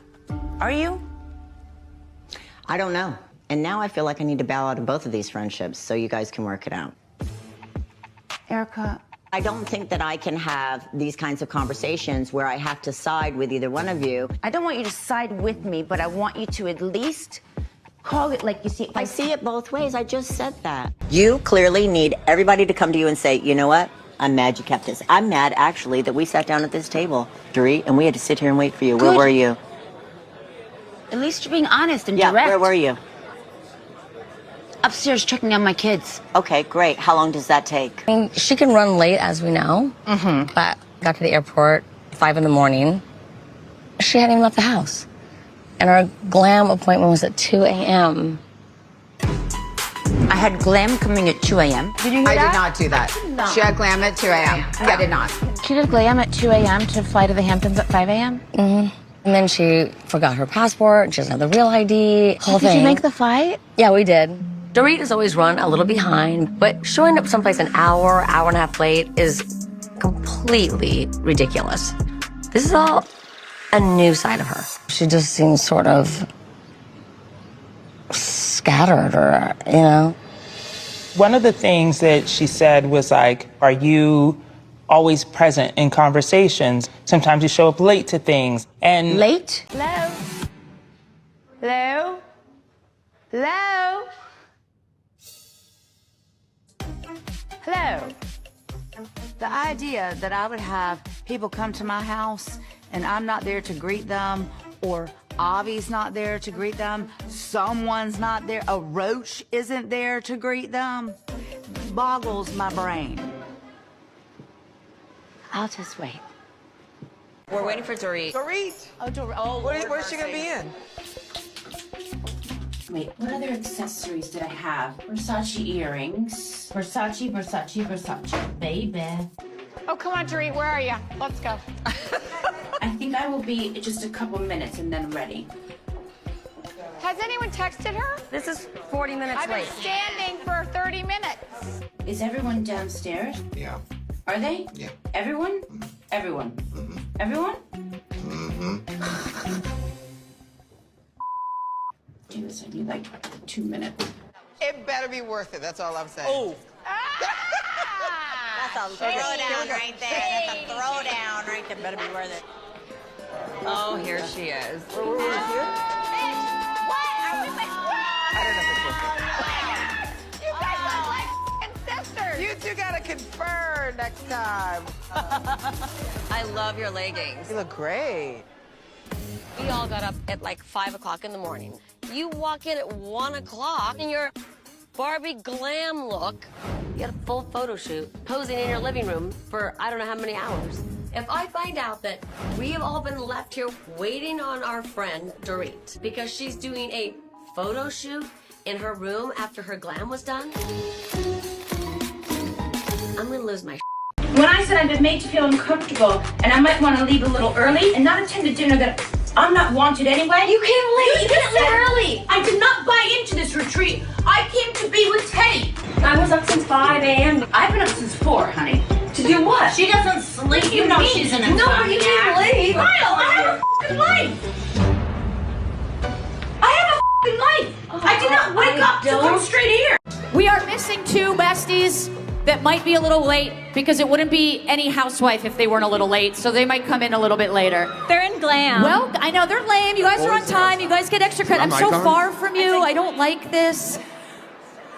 Are you? I don't know. And now I feel like I need to bow out of both of these friendships so you guys can work it out. Erica. I don't think that I can have these kinds of conversations where I have to side with either one of you. I don't want you to side with me, but I want you to at least call it like you see it. I see it both ways. I just said that. You clearly need everybody to come to you and say, you know what? I'm mad you kept this. I'm mad, actually, that we sat down at this table, Dorit, and we had to sit here and wait for you. Where were you? At least you're being honest and Yeah, direct. where were you? Upstairs checking on my kids. Okay, great. How long does that take? I mean, she can run late, as we know. Mm-hmm. But got to the airport 5 in the morning. She hadn't even left the house. And our glam appointment was at 2 a.m. I had glam coming at 2 a.m. Did you hear I that? did not do that. No. She had glam at 2 a.m. I did not. She did glam at 2 a.m. to fly to the Hamptons at 5 a.m.? Mm-hmm. And then she forgot her passport. She doesn't have the real ID. Whole thing. Did you make the flight? Yeah, we did. Dorit has always run a little behind, but showing up someplace an hour and a half late is completely ridiculous. This is all a new side of her. She just seems sort of scattered or, you know. One of the things that she said was like, are you always present in conversations? Sometimes you show up late to things. And late? Hello? Hello? Hello? Hello. The idea that I would have people come to my house and I'm not there to greet them, or Avi's not there to greet them, someone's not there, a roach isn't there to greet them, boggles my brain. I'll just wait. We're waiting for Dorit. Dorit? Oh, Dorit. Oh, where's she gonna be in? Wait, what other accessories did I have? Versace earrings. Versace, baby. Oh, come on, Dorit, where are you? Let's go. I think I will be just a couple minutes and then ready. Has anyone texted her? This is 40 minutes I've late. been standing for 30 minutes. Is everyone downstairs? Yeah. Are they? Yeah. Everyone? Everyone. Everyone? Do this, I need like 2 minutes. It better be worth it. That's all I'm saying. Oh. That's a throwdown right there. That's a throwdown right there. Better be worth it. Oh, here she is. What? Are we like, I don't know if it's worth it. you guys look like sisters. You two gotta confer next time. I love your leggings. You look great. We all got up at like 5 o'clock in the morning. You walk in at 1 o'clock in your Barbie glam look. You had a full photo shoot, posing in your living room for I don't know how many hours. If I find out that we have all been left here waiting on our friend Dorit because she's doing a photo shoot in her room after her glam was done, I'm gonna lose my When I said I've been made to feel uncomfortable and I might want to leave a little early and not attend a dinner that I'm not wanted anyway. You can't leave early. I did not buy into this retreat. I came to be with Teddy. I was up since 5 a.m. I've been up since 4, honey. To do what? She doesn't sleep. You know she's an insomniac. No, but you can't leave. Kyle, I have a f***ing life. I have a f***ing life. I did not wake up to come straight here. We are missing 2 besties that might be a little late because it wouldn't be any housewife if they weren't a little late, so they might come in a little bit later. They're in glam. Well, I know, they're lame. You guys are on time. You guys get extra credit. I'm so far from you. I don't like this.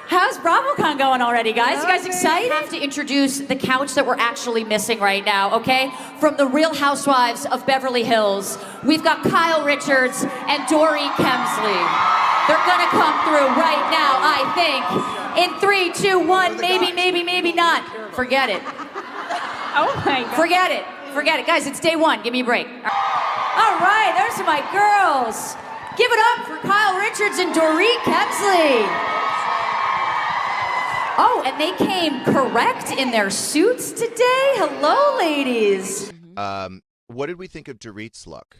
How's BravoCon going already, guys? You guys excited? I have to introduce the couch that we're actually missing right now, okay? From the Real Housewives of Beverly Hills, we've got Kyle Richards and Dory Kemsley. They're gonna come through right now, I think. In 3, 2, 1, maybe not. Forget it. Oh my God. Forget it. Guys, it's day 1. Give me a break. All right, there's my girls. Give it up for Kyle Richards and Dory Kemsley. Oh, and they came correct in their suits today. Hello, ladies. What did we think of Dorit's look?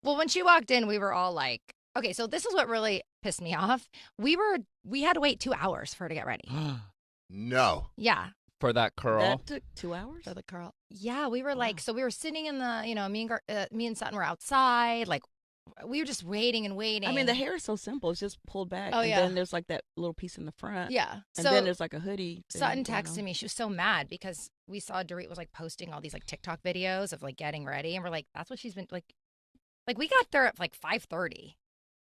Well, when she walked in, we were all like, okay, so this is what really pissed me off. We had to wait 2 hours for her to get ready. No. Yeah. For that curl? That took 2 hours? For the curl. Yeah, we were like, so we were sitting in the, me and Sutton were outside, like, we were just waiting and waiting. I mean, the hair is so simple. It's just pulled back. Oh, and yeah. then there's like that little piece in the front. Yeah. And then there's like a hoodie. Sutton texted me. She was so mad because we saw Dorit was like posting all these like TikTok videos of like getting ready. And we're like, that's what she's been like we got there at like 5:30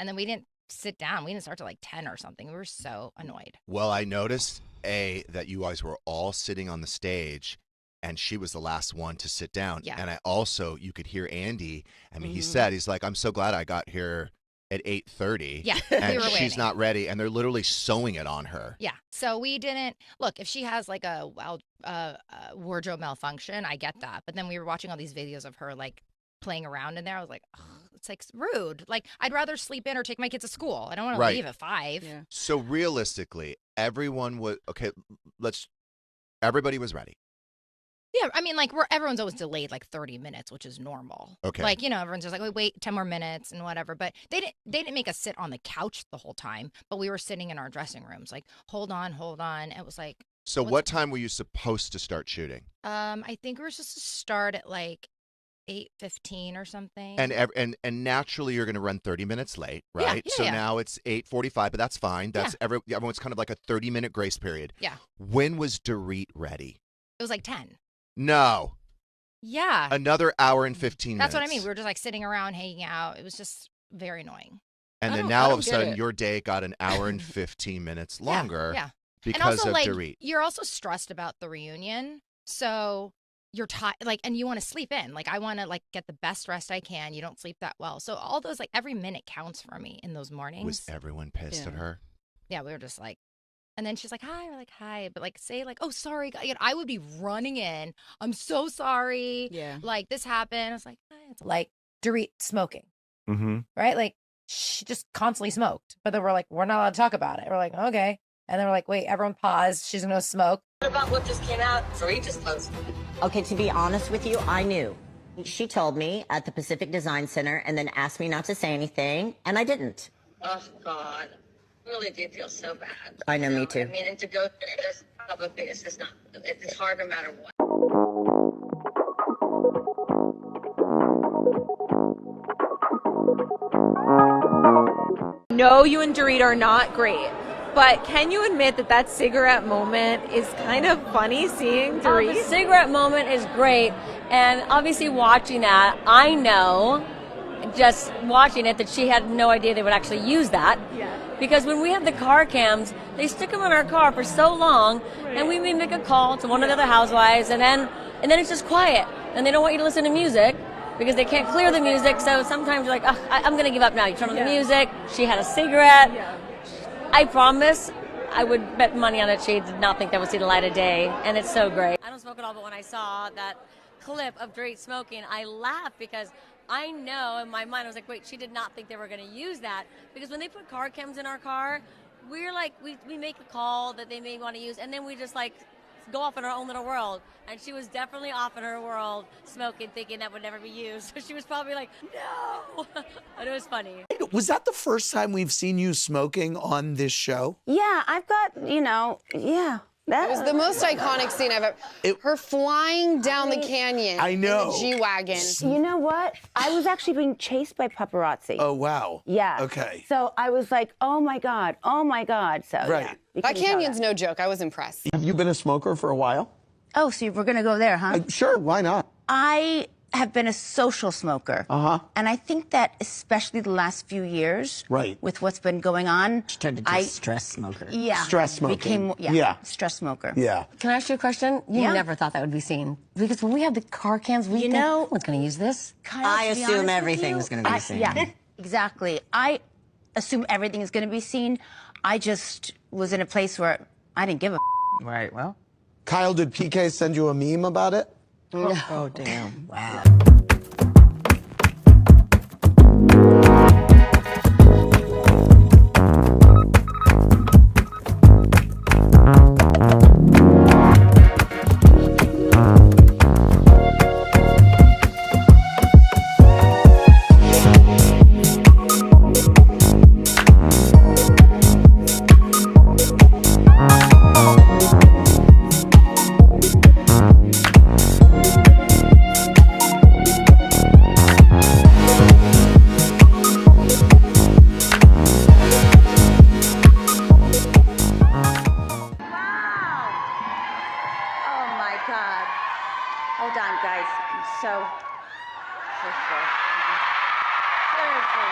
and then we didn't sit down. We didn't start till like 10 or something. We were so annoyed. Well, I noticed, that you guys were all sitting on the stage and she was the last one to sit down. Yeah. And you could hear Andy. I mean, he's like, I'm so glad I got here at 8:30. Yeah, and we were she's waiting. not ready. And they're literally sewing it on her. Yeah. So we didn't look, if she has like a wardrobe malfunction, I get that. But then we were watching all these videos of her like playing around in there. I was like, oh, it's like rude. Like I'd rather sleep in or take my kids to school. I don't want to leave at 5. Yeah. So realistically, everyone was, everybody was ready. Yeah, I mean, like, everyone's always delayed like 30 minutes, which is normal. Okay. Like, everyone's just like, wait 10 more minutes and whatever. But they didn't make us sit on the couch the whole time, but we were sitting in our dressing rooms, like, hold on. It was like. So what time were you supposed to start shooting? I think we were supposed to start at like 8:15 or something. And naturally you're going to run 30 minutes late, right? Yeah, so yeah. now it's 8:45, but that's fine. That's everyone's kind of like a 30-minute grace period. Yeah. When was Dorit ready? It was like 10. No. Yeah. Another hour and 15 minutes. That's what I mean. We were just like sitting around, hanging out. It was just very annoying. And then now all of a sudden your day got an hour and 15 minutes longer. Yeah. Because and also, of like, Dorit. You're also stressed about the reunion. So you're tired, like, and you want to sleep in. Like, I want to, like, get the best rest I can. You don't sleep that well. So all those, like, every minute counts for me in those mornings. Was everyone pissed at her? Yeah, we were just like, and then she's like, hi. We're like, hi. But, like, say, like, oh, sorry. I would be running in. I'm so sorry. Yeah. Like, this happened. I was like, hi. It's like, Dorit smoking. Mm-hmm. Right? Like, she just constantly smoked. But then we're like, we're not allowed to talk about it. We're like, okay. And then we're like, wait, everyone pause. She's going to smoke. What about what just came out? Dorit just posted. Okay, to be honest with you, I knew. She told me at the Pacific Design Center and then asked me not to say anything, and I didn't. Oh, God. Really do feel so bad. I know, me too. I mean, and to go through this publicly, it's just not, it's hard no matter what. No, you and Dorit are not great. But can you admit that cigarette moment is kind of funny seeing Dorit? The cigarette moment is great. And obviously watching that, I know, just watching it, that she had no idea they would actually use that. Yeah. Because when we have the car cams, they stick them in our car for so long, and we may make a call to one of the other housewives, and then it's just quiet. And they don't want you to listen to music because they can't clear the music. So sometimes you're like, I'm going to give up now. You turn on the music. She had a cigarette. Yeah. I promise I would bet money on it she did not think that would see the light of day, and it's so great. I don't smoke at all, but when I saw that clip of Dorit smoking, I laughed because I know in my mind, I was like, wait, she did not think they were going to use that. Because when they put car cams in our car, we're like, we make a call that they may want to use, and then we just like go off in our own little world. And she was definitely off in her world, smoking, thinking that would never be used. So she was probably like, no. But it was funny. Was that the first time we've seen you smoking on this show? Yeah, I've got, yeah. That was the most iconic scene I've ever. Her flying down the canyon. I know. In the G-Wagon. You know what? I was actually being chased by paparazzi. Oh, wow. Yeah. Okay. So I was like, oh my God. So right. Yeah, that canyon's no joke. I was impressed. Have you been a smoker for a while? Oh, so we're going to go there, huh? Sure, why not? I have been a social smoker. And I think that especially the last few years, with what's been going on, She turned into a stress smoker. Yeah. Stress smoking. Became, Yeah. stress smoker. Yeah. Can I ask you a question? You never thought that would be seen. Because when we have the car cams, we think, no one's going to use this. I assume everything's going to be seen. Yeah, exactly. I assume everything is going to be seen. I just was in a place where I didn't give a Right, well. Kyle, did PK send you a meme about it? No. Oh, damn. Wow. Hold on, guys. I'm so sorry. Seriously.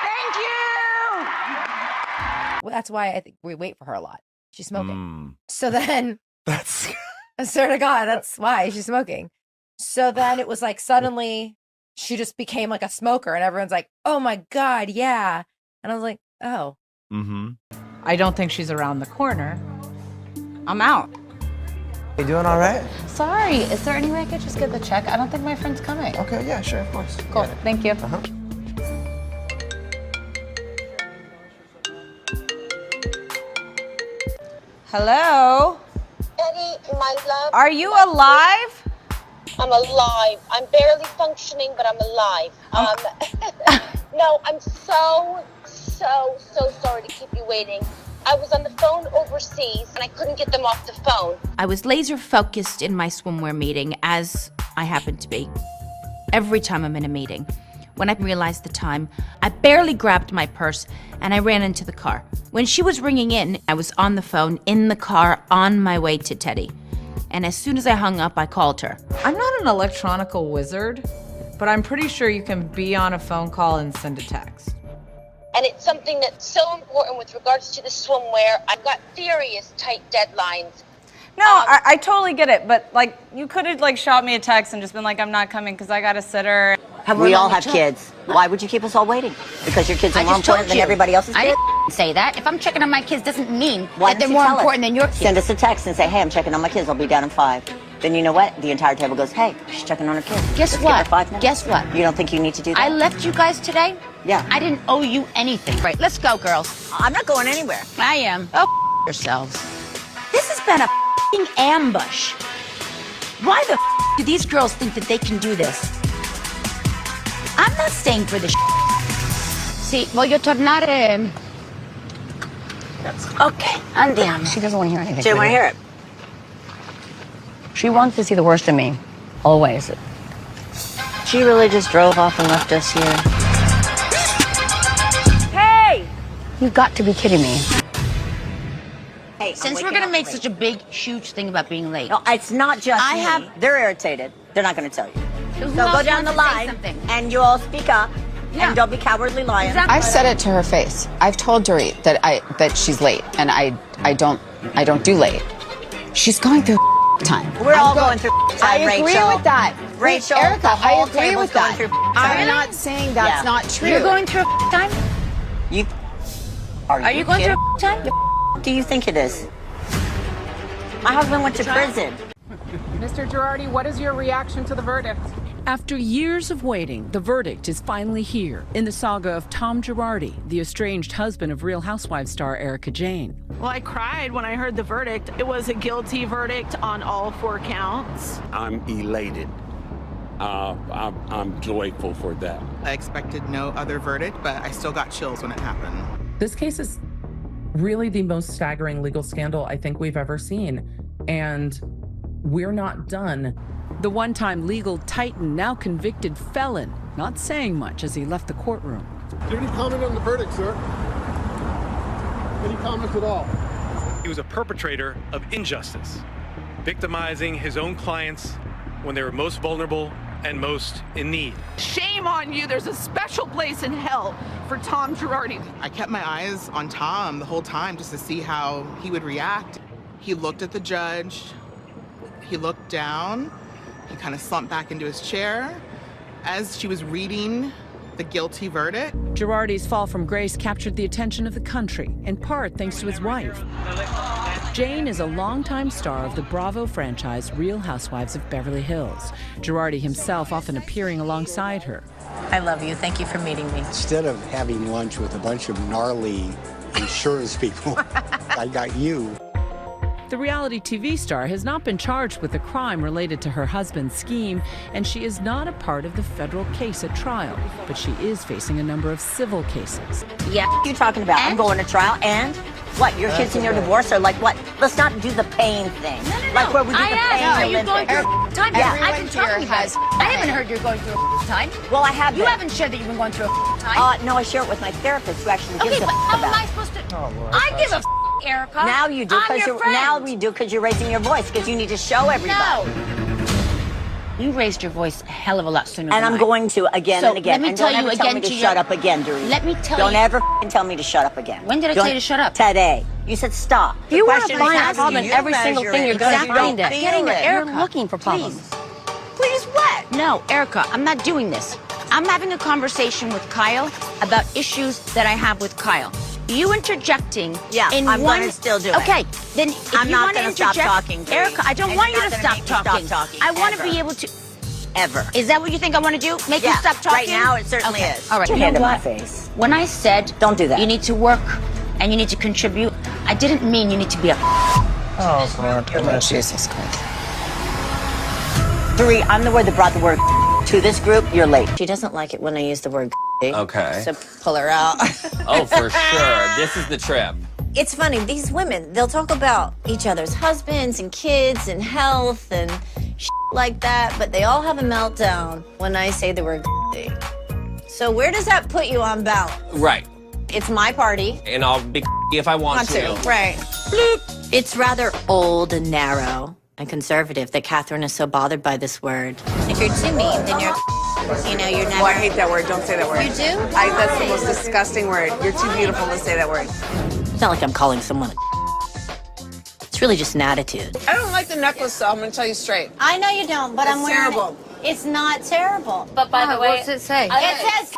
Thank you! Well, that's why I think we wait for her a lot. She's smoking. So then, That's. I swear to God, that's why she's smoking. So then it was like suddenly she just became like a smoker, and everyone's like, "Oh my God, yeah!" And I was like, "Oh." I don't think she's around the corner. I'm out. You doing all right? Sorry, is there any way I could just get the check? I don't think my friend's coming. Okay, yeah, sure, of course. Cool, thank you. Hello? Eddie, my love. Are you alive? I'm alive. I'm barely functioning, but I'm alive. No, I'm so sorry to keep you waiting. I was on the phone overseas and I couldn't get them off the phone. I was laser focused in my swimwear meeting, as I happen to be every time I'm in a meeting. When I realized the time, I barely grabbed my purse and I ran into the car. When she was ringing in, I was on the phone in the car on my way to Teddy. And as soon as I hung up, I called her. I'm not an electronical wizard, but I'm pretty sure you can be on a phone call and send a text. And it's something that's so important with regards to the swimwear. I've got serious tight deadlines. No, I totally get it, but like you could have like shot me a text and just been like, I'm not coming because I got a sitter. We all have kids. Why would you keep us all waiting? Because your kids are more important than everybody else's kids? I didn't say that. If I'm checking on my kids, doesn't mean Why that they're didn't you more tell us? important than your kids. Send us a text and say, hey, I'm checking on my kids. I'll be down in 5. Then you know what? The entire table goes, hey, she's checking on her kids. Guess Let's what? Give her 5 minutes. Guess what? You don't think you need to do that? I left you guys today. Yeah. I didn't owe you anything. Right, let's go, girls. I'm not going anywhere. I am. Oh, yourselves. This has been a f***ing ambush. Why the f*** do these girls think that they can do this? I'm not staying for this Sì, voglio tornare. Okay, andiamo. She doesn't want to hear anything. She didn't want to hear it. She wants to see the worst in me. Always. She really just drove off and left us here. Hey! You've got to be kidding me. Hey, Since we're gonna make such a big, huge thing about being late. No, it's not just me. They're irritated. They're not going to tell you. So go down the line and you all speak up and don't be cowardly lions. I've said it to her face. I've told Dorit that she's late, and I don't do late. She's going through time. We're all going through time, I agree Rachel. with that. Rachel, Erica, the whole I agree table's with going that. through I'm time. not saying that's not true. You're going through time? You Are you going kidding? through time? do you think it is? My husband went to prison. Mr. Girardi, what is your reaction to the verdict? After years of waiting, the verdict is finally here in the saga of Tom Girardi, the estranged husband of Real Housewives star Erika Jayne. Well, I cried when I heard the verdict. It was a guilty verdict on all 4 counts. I'm elated. I'm joyful for that. I expected no other verdict, but I still got chills when it happened. This case is really the most staggering legal scandal I think we've ever seen, and we're not done. The one-time legal titan, now convicted felon, not saying much as he left the courtroom. Do you have any comment on the verdict, sir? Any comments at all? He was a perpetrator of injustice, victimizing his own clients when they were most vulnerable and most in need. Shame on you. There's a special place in hell for Tom Girardi. I kept my eyes on Tom the whole time just to see how he would react. He looked at the judge. He looked down. He kind of slumped back into his chair as she was reading the guilty verdict. Girardi's fall from grace captured the attention of the country, in part thanks to his wife. Jayne is a longtime star of the Bravo franchise Real Housewives of Beverly Hills. Girardi himself often appearing alongside her. I love you. Thank you for meeting me. Instead of having lunch with a bunch of gnarly insurance people, I got you. The reality TV star has not been charged with a crime related to her husband's scheme, and she is not a part of the federal case at trial, but she is facing a number of civil cases. Yeah, you talking about? I'm going to trial, and what? Your kids and your divorce are like what? Let's not do the pain thing. Like where we do the pain Are you going Olympics. through a time? Yeah. I've been talking about it. I haven't heard you're going through a time. Well, I have. You haven't shared that you've been going through a time. No, I share it with my therapist, who actually gives Okay, a but how am about I it. supposed to? I give a Erica. Now you do, I'm your friend. now we do because you're raising your voice because you need to show everybody. You raised your voice a hell of a lot sooner And than I'm I. going to again So and again. let me and tell don't you ever tell again me to to shut your- up again, Doreen. Let me tell Don't you- ever tell me to shut up again. When did I tell you to shut up? Today. You said stop. You want to question find is a asking problem in you every to single measure thing it you're going to because you find don't it. feel You're it. looking for problems. Please what? No, Erica, I'm not doing this. I'm having a conversation with Kyle about issues that I have with Kyle. You interjecting in I'm one... gonna still do it. Okay, then if I'm you not want to gonna stop interject... talking, Doreen. Erica, I don't And want you're you to not gonna stop make me stop talking. talking, I want to ever. be able to... Ever. Is that what you think I want to do? Make you stop talking? Right now, it certainly Okay. is. All right. Put You your hand know in my what? face. When I said... Don't do that. You need to work and you need to contribute, I didn't mean you need to be a... Oh, God. Jesus Christ. Doreen, I'm the word that brought the word to this group. You're late. She doesn't like it when I use the word Okay. so pull her out. Oh, for sure. This is the trip. It's funny, these women, they'll talk about each other's husbands and kids and health and like that, but they all have a meltdown when I say the word So where does that put you on balance? Right. It's my party. And I'll be if I want to. Right. It's rather old and narrow and conservative that Catherine is so bothered by this word. If you're too mean, then you're never... Oh, I hate that word. Don't say that word. You do? That's the most disgusting word. You're too beautiful to say that word. It's not like I'm calling someone It's really just an attitude. I don't like the necklace, though. I'm going to tell you straight. I know you don't, but It's I'm wearing terrible. it. It's not terrible. But by the way... What does it say? It says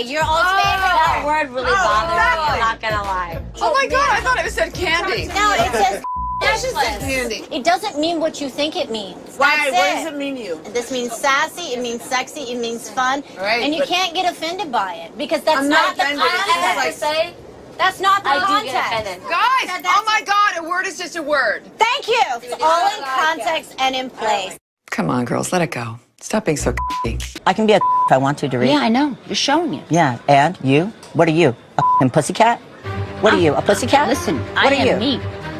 your old favorite That word. word really bothers me, exactly. I'm not gonna lie. Oh, my God. I thought it said candy. No, it says That just said candy. It doesn't mean what you think it means. Why? That's What does it mean to you? This means sassy, it means sexy, it means fun, Right, and you but- can't get offended by it because that's I'm not not the offended. It's context. just like- That's not the I do context. get offended. Guys, oh, my God. A word is just a word. Thank you. It's all in context and in place. Come on, girls, let it go. Stop being so c***y. I can be a if I want to, Doreen. Yeah, I know. You're showing it. Yeah, and you? What are you? A f***ing pussycat? What are you? A pussycat? Listen, what I are you? am me.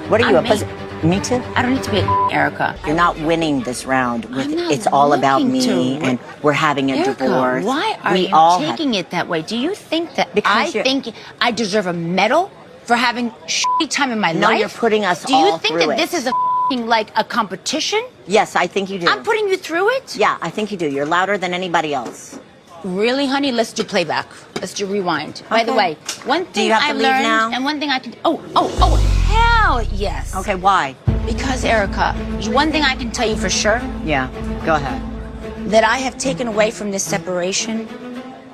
What are you? I'm A pussy? Me too. I don't need to be a Erica. You're not winning this round. With I'm not it's all about looking me, to. and we're having a Erica, divorce. why are we you all taking it that way? Do you think that Because I think I deserve a medal for having shitty time in my No, life? you're putting us Do you all think through that it. this is a like a competition? Yes, I think you do. I'm putting you through it? Yeah, I think you do. You're louder than anybody else. Really, honey? Let's do playback. Let's do rewind. By the way, one thing you have I to leave learned, now? and one thing I can. Oh, hell yes. Okay, why? Because Erica, one thing I can tell you for sure. Yeah, go ahead. That I have taken away from this separation.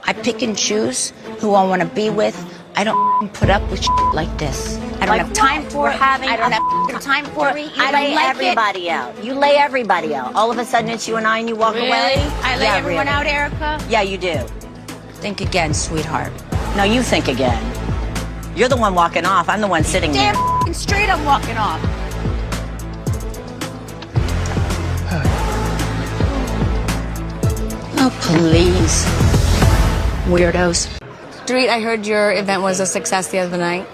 I pick and choose who I want to be with, I don't put up with like this. I don't have time for it. I don't have time for it. You lay everybody out. You lay everybody out. All of a sudden, it's you and I, and you walk away. I lay everyone out, Erica? Yeah, you do. Think again, sweetheart. No, you think again. You're the one walking off. I'm the one sitting there. Damn straight, I'm walking off. Oh, please. Weirdos. Dorit, I heard your event was a success the other night.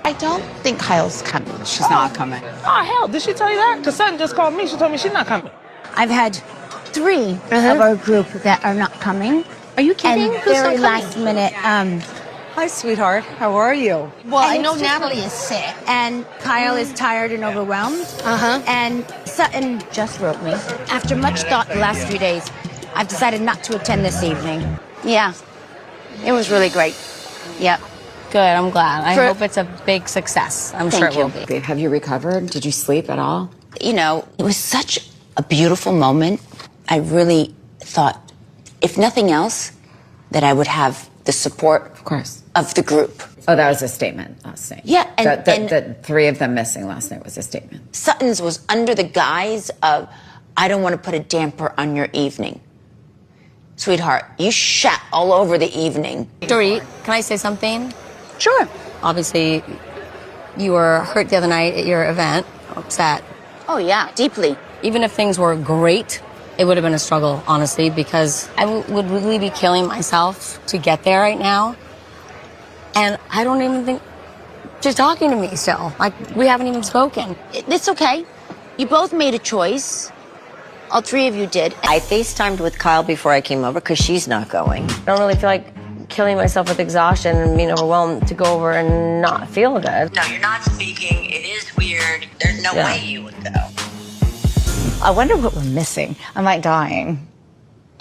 I don't think Kyle's coming. She's not coming. Oh, hell, did she tell you that? Because Sutton just called me. She told me she's not coming. I've had 3 of our group that are not coming. Are you kidding? And very last minute. Hi, sweetheart. How are you? Well, I know Natalie is sick, and Kyle is tired and overwhelmed. And Sutton just wrote me. After much thought the last 3 days, I've decided not to attend this evening. Yeah, it was really great. Yep. Good, I'm glad. I hope it's a big success. I'm sure it will be. Have you recovered? Did you sleep at all? You know, it was such a beautiful moment. I really thought, if nothing else, that I would have the support, of course, of the group. Oh, that was a statement last night. Yeah, and the 3 of them missing last night was a statement. Sutton's was under the guise of, I don't want to put a damper on your evening. Sweetheart, you shat all over the evening. Dorit, can I say something? Sure. Obviously, you were hurt the other night at your event, upset. Oh, yeah, deeply. Even if things were great, it would have been a struggle, honestly, because I would really be killing myself to get there right now. And I don't even think she's talking to me still. Like, we haven't even spoken. It's okay. You both made a choice. All 3 of you did. I FaceTimed with Kyle before I came over because she's not going. I don't really feel like killing myself with exhaustion and being overwhelmed to go over and not feel good. No, you're not speaking. It is weird. There's no way you would go. I wonder what we're missing. I'm like dying.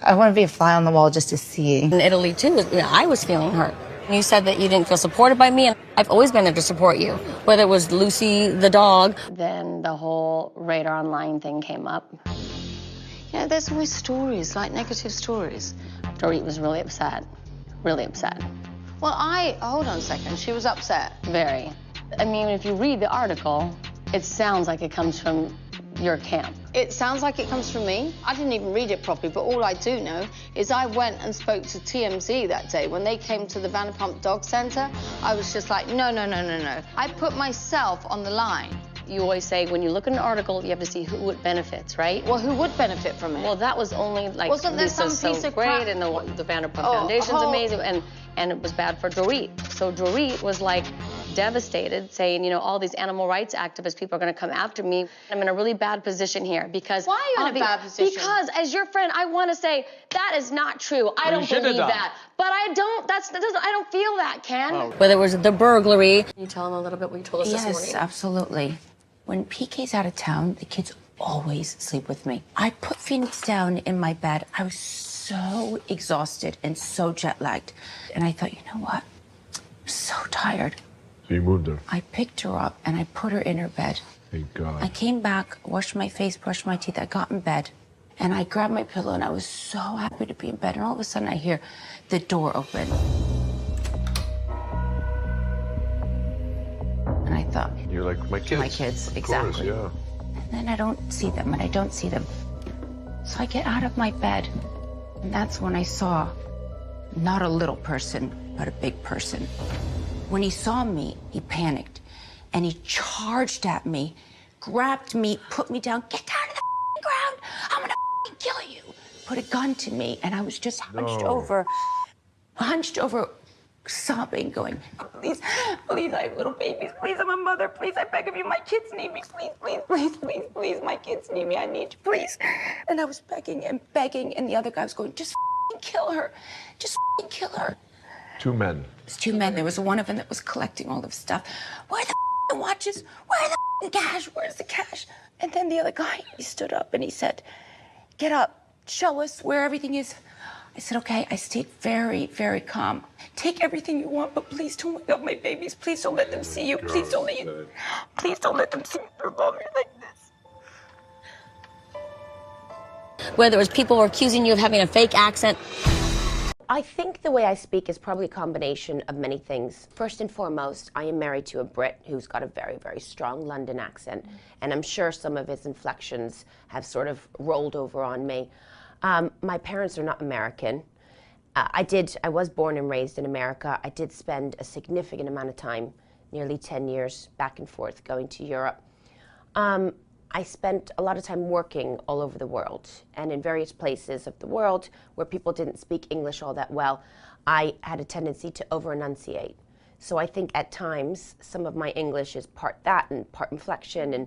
I want to be a fly on the wall just to see. In Italy, too, I was feeling hurt. You said that you didn't feel supported by me, and I've always been there to support you. Whether it was Lucy the dog. Then the whole radar online thing came up. Yeah, there's always stories, like negative stories. Dorit was really upset. Really upset. Well, hold on a second. She was upset. Very. I mean, if you read the article, it sounds like it comes from your camp. It sounds like it comes from me. I didn't even read it properly, but all I do know is I went and spoke to TMZ that day. When they came to the Vanderpump Dog Center, I was just like, no. I put myself on the line. You always say when you look at an article, you have to see who it benefits, right? Well, who would benefit from it? Well, that was only like wasn't there Lisa's some piece so of great, crap? and the Vanderpump Foundation's amazing, and it was bad for Dorit. So Dorit was like devastated, saying, you know, all these animal rights activist people are going to come after me. I'm in a really bad position here because why are you in a bad position? Because as your friend, I want to say that is not true. I don't believe that, but I don't. I don't feel that, Ken. Oh. Whether it was the burglary. Can you tell him a little bit what you told us this morning? Yes, absolutely. When PK's out of town, the kids always sleep with me. I put Phoenix down in my bed. I was so exhausted and so jet-lagged. And I thought, you know what? I'm so tired. So you moved her? I picked her up and I put her in her bed. Thank God. I came back, washed my face, brushed my teeth. I got in bed and I grabbed my pillow and I was so happy to be in bed. And all of a sudden I hear the door open. And I thought, you're like, my kids. My kids, exactly. Course, yeah. And then I don't see them, and I don't see them. So I get out of my bed, and that's when I saw not a little person, but a big person. When he saw me, he panicked, and he charged at me, grabbed me, put me down, get down to the ground, I'm gonna kill you. Put a gun to me, and I was just hunched over, sobbing, going, please, I have little babies. Please, I'm a mother. Please, I beg of you. My kids need me. Please, my kids need me. I need you, please. And I was begging and begging, and the other guy was going, just kill her. Just kill her. 2 men. It was 2 men. There was one of them that was collecting all of stuff. Where are the watches? Where are the cash? Where's the cash? And then the other guy, he stood up and he said, get up, show us where everything is. I said, okay. I stayed very, very calm. Take everything you want, but please don't wake up my babies. Please don't let them see you. Please don't let them see you above me like this. Whether it was people were accusing you of having a fake accent. I think the way I speak is probably a combination of many things. First and foremost, I am married to a Brit who's got a very, very strong London accent, and I'm sure some of his inflections have sort of rolled over on me. My parents are not American. I was born and raised in America. I did spend a significant amount of time, nearly 10 years, back and forth going to Europe. I spent a lot of time working all over the world, and in various places of the world where people didn't speak English all that well, I had a tendency to over-enunciate. So I think at times some of my English is part that and part inflection, and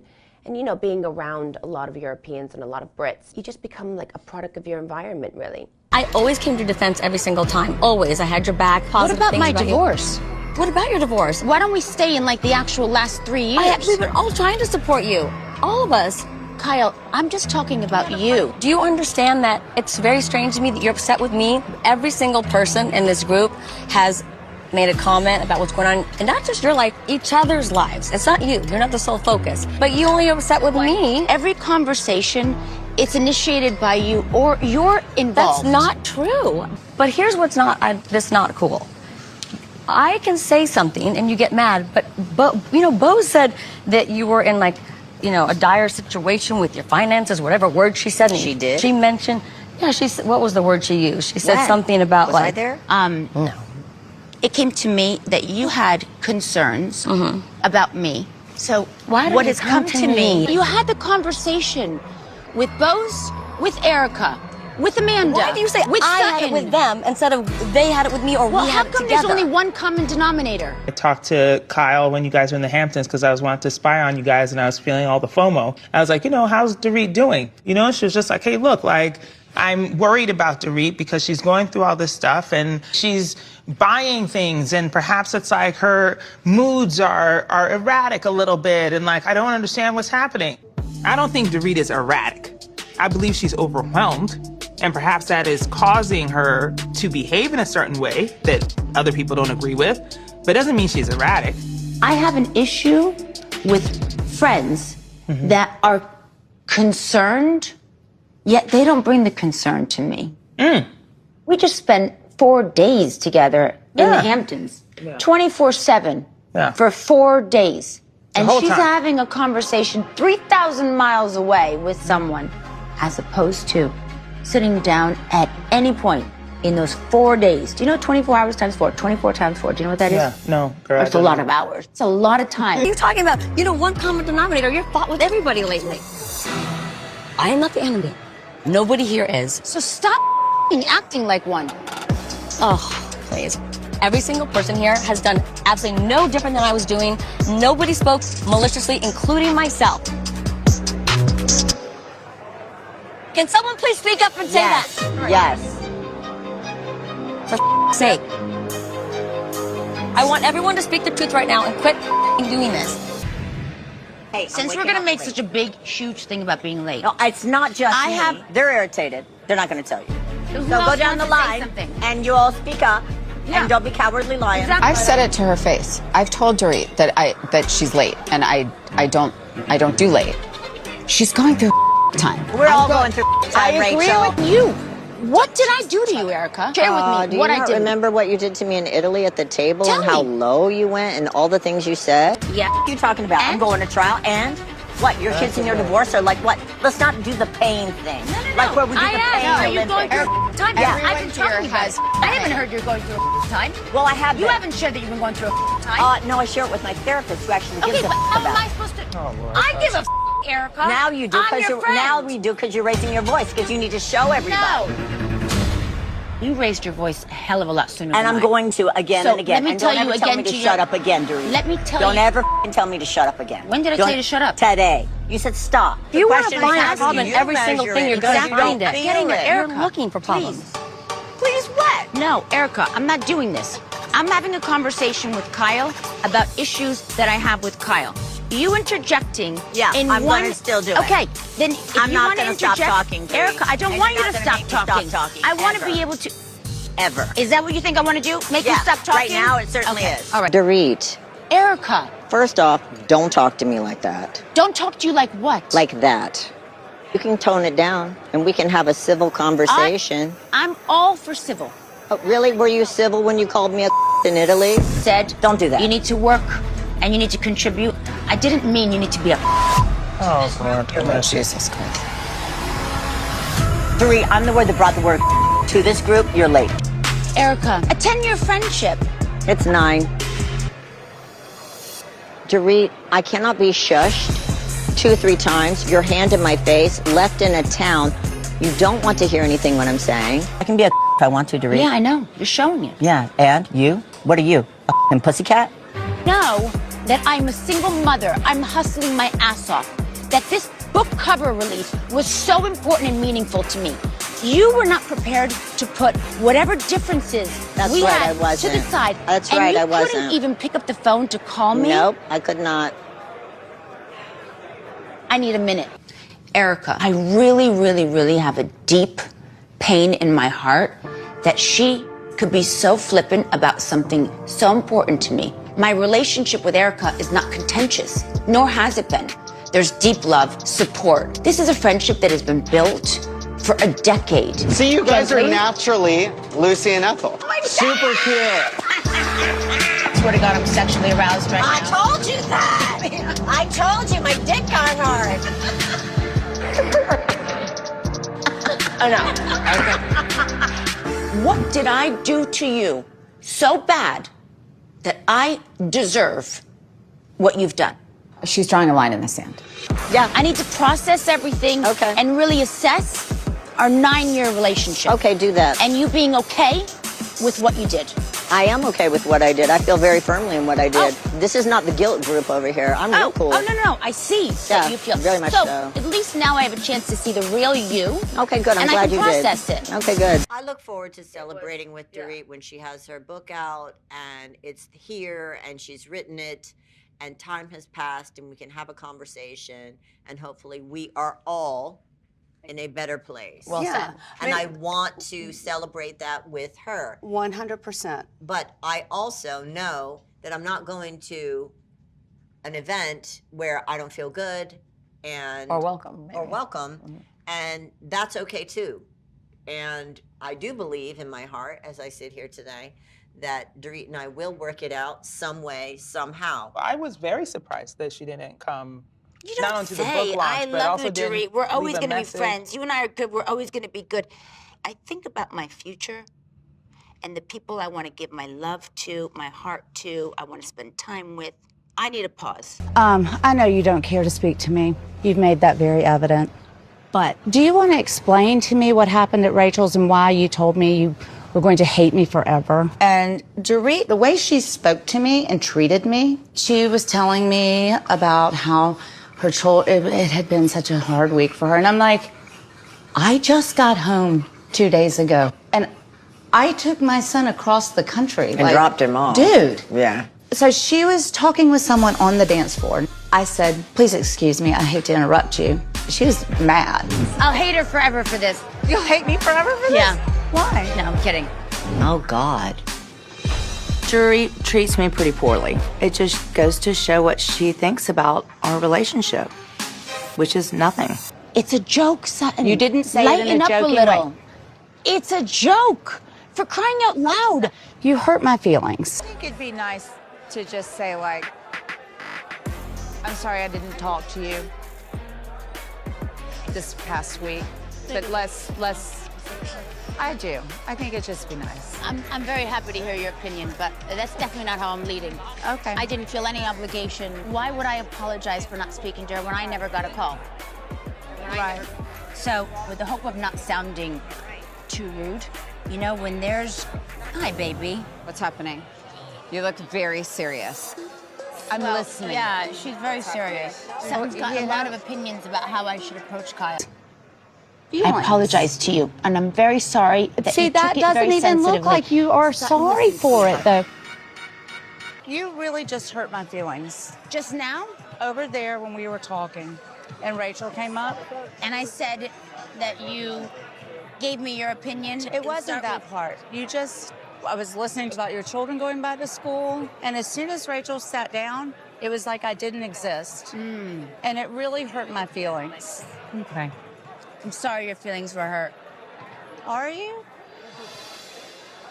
you know, being around a lot of Europeans and a lot of Brits, you just become like a product of your environment, really. I always came to defense every single time. Always. I had your back. What about my divorce? What about your divorce? Why don't we stay in like the actual last 3 years? We've been all trying to support you. All of us. Kyle, I'm just talking about you. Do you understand that it's very strange to me that you're upset with me? Every single person in this group has made a comment about what's going on, and not just your life, each other's lives. It's not you. You're not the sole focus. But you only are upset with me. Every conversation, it's initiated by you or you're involved. That's not true. But here's what's not cool. I can say something and you get mad, but you know, Bo said that you were in like, you know, a dire situation with your finances, whatever word she said. She did? She mentioned, yeah, she said, what was the word she used? She said something about was I there? No. It came to me that you had concerns about me. So what has come to me? You had the conversation with Bose, with Erica, with Amanda. Why do you say with I had it with them instead of they had it with me or we had it together? Well, how come there's only one common denominator? I talked to Kyle when you guys were in the Hamptons because I was wanting to spy on you guys and I was feeling all the FOMO. I was like, you know, how's Dorit doing? You know, she was just like, hey, look, like, I'm worried about Dorit because she's going through all this stuff and she's buying things and perhaps it's like her moods are erratic a little bit and like, I don't understand what's happening. I don't think Dorit is erratic. I believe she's overwhelmed. And perhaps that is causing her to behave in a certain way that other people don't agree with, but it doesn't mean she's erratic. I have an issue with friends that are concerned, yet they don't bring the concern to me. We just spent 4 days together in the Hamptons, 24/7 for 4 days. And she's having a conversation 3,000 miles away with someone, as opposed to sitting down at any point in those 4 days. Do you know 24 hours times 4? 24 times 4. Do you know what that is? Yeah, no, girl. It's a lot of hours. It's a lot of time. What are you talking about? You know, one common denominator. You're fought with everybody lately. I am not the enemy. Nobody here is. So stop acting like one. Oh, please. Every single person here has done absolutely no different than I was doing. Nobody spoke maliciously, including myself. Can someone please speak up and say that? Yes. For sake. I want everyone to speak the truth right now and quit doing this. Hey, since we're going to make such a big, huge thing about being late. No, it's not just me. They're irritated. They're not going to tell you. So go down the line and you all speak up and don't be cowardly lions. I've said it to her face. I've told Dorit that she's late, and I don't do late. She's going through time. We're all going through time, I agree Rachel. with you. What did I do to you, Erica? Share with me what I did. Do you remember what you did to me in Italy at the table and how low you went and all the things you said? Yeah. What are you talking about? I'm going to trial and what? Your kids in your divorce are like what? Let's not do the pain thing. No. Like where we do the pain Are you going Olympics. through a time? Yeah. I've been talking about it. I haven't heard you're going through a time. Well, I have. You haven't shared that you've been going through a time. No, I share it with my therapist who actually gives a how about am I it. supposed to? I give a Erica. Now you do because you're raising your voice because you need to show everybody. No. You raised your voice a hell of a lot sooner And than I'm going to again So and again. let me And tell don't you ever tell again me to to shut your- up again, Dorit. Let me tell Don't you- ever tell me to shut up again. When did I tell you to shut up? Today. You said stop. If you want to The find question a is, problem in you every single measure thing, you're it going to because find you it. don't Getting feel it. it. You're looking for problems. Please what? No, Erica, I'm not doing this. I'm having a conversation with Kyle about issues that I have with Kyle. You interjecting in I'm one... going to still do it. Okay, then if I'm you not want to gonna stop interject... talking, Dorit. Erica, I don't And want you're you to not gonna stop make me stop talking. talking, I want to ever. be able to... Ever. Is that what you think I want to do? Make you stop talking? Right now it certainly Okay. is. All right. Dorit, Erica, first off, don't talk to me like that. don't talk to you like what? Like that. You can tone it down and we can have a civil conversation. I'm all for civil. Oh, really? Were you civil when you called me a in Italy? Said, Don't do that. you need to work and you need to contribute. I didn't mean you need to be a Oh, Lord. Jesus Christ. Dorit, I'm the word that brought the word to this group. You're late. Erica, a 10-year friendship. It's 9. Dorit, I cannot be shushed 2 or 3 times, your hand in my face, left in a town. You don't want to hear anything when I'm saying. I can be a if I want to, Dorit. Yeah, I know. You're showing it. Yeah, and you? What are you? A pussycat? Know that I'm a single mother. I'm hustling my ass off. That this book cover release was so important and meaningful to me. You were not prepared to put whatever differences we had to the side. That's and right, I you wasn't. couldn't even pick up the phone to call me? Nope, I could not. I need a minute. Erica, I really, really, really have a deep pain in my heart that she could be so flippant about something so important to me. My relationship with Erica is not contentious, nor has it been. There's deep love, support. This is a friendship that has been built for a decade. See, you guys are naturally Lucy and Ethel. Oh my God. Super cute. I swear to God, I'm sexually aroused right I now. told you that. I told you my dick got hard. Oh, no. Okay. What did I do to you so bad that I deserve what you've done? She's drawing a line in the sand. Yeah. I need to process everything and really assess our 9-year relationship. Okay, do that. And you being okay with what you did. I am okay with what I did. I feel very firmly in what I did. This is not the guilt group over here. I'm real cool. Oh, no. I see that you feel. Very much so. At least now I have a chance to see the real you. Okay, good. I'm glad you did. And I can process it. Okay, good. I look forward to celebrating with Dorit when she has her book out and it's here and she's written it and time has passed and we can have a conversation and hopefully we are all in a better place. Well said. And I want to celebrate that with her. 100%. But I also know that I'm not going to an event where I don't feel good and Or welcome. or welcome, and that's okay too. And I do believe in my heart, as I sit here today, that Dorit and I will work it out some way, somehow. I was very surprised that she didn't come. You don't don't onto the say. book launch, I but love also you, didn't Dorit. We're always leave a going to be message. friends. You and I are good. We're always going to be good. I think about my future and the people I want to give my love to, my heart to, I want to spend time with. I need a pause. I know you don't care to speak to me. You've made that very evident. But do you want to explain to me what happened at Rachel's and why you told me you were going to hate me forever? And Dorit, the way she spoke to me and treated me, she was telling me about how her it had been such a hard week for her. And I'm like, I just got home 2 days ago. And I took my son across the country. And dropped him off. Dude. Yeah. So she was talking with someone on the dance floor. I said, please excuse me, I hate to interrupt you. She was mad. I'll hate her forever for this. You'll hate me forever for this? Yeah. Why? No, I'm kidding. Oh, God. Dorit treats me pretty poorly. It just goes to show what she thinks about our relationship, which is nothing. It's a joke, Sutton. You didn't say it in a Lighten up joking little. way. It's a joke. For crying out loud. You hurt my feelings. I think it'd be nice to just say, like, I'm sorry I didn't talk to you this past week, but less, I do. I think it'd just be nice. I'm very happy to hear your opinion, but that's definitely not how I'm leading. Okay. I didn't feel any obligation. Why would I apologize for not speaking to her when I never got a call? Right. So, with the hope of not sounding too rude, you know, when there's, hi, baby. What's happening? You look very serious. I'm listening. Yeah, she's very serious. Sutton's got a lot of opinions about how I should approach Kyle. I apologize to you, and I'm very sorry that See, you that took it doesn't very even look sensitively. like you are Sutton, sorry listen. for it, though. You really just hurt my feelings. Just now? Over there when we were talking, and Rachel came up. And I said that you gave me your opinion. It wasn't that part. I was listening about your children going back to school, and as soon as Rachel sat down, it was like I didn't exist. And it really hurt my feelings. Okay. I'm sorry your feelings were hurt. Are you?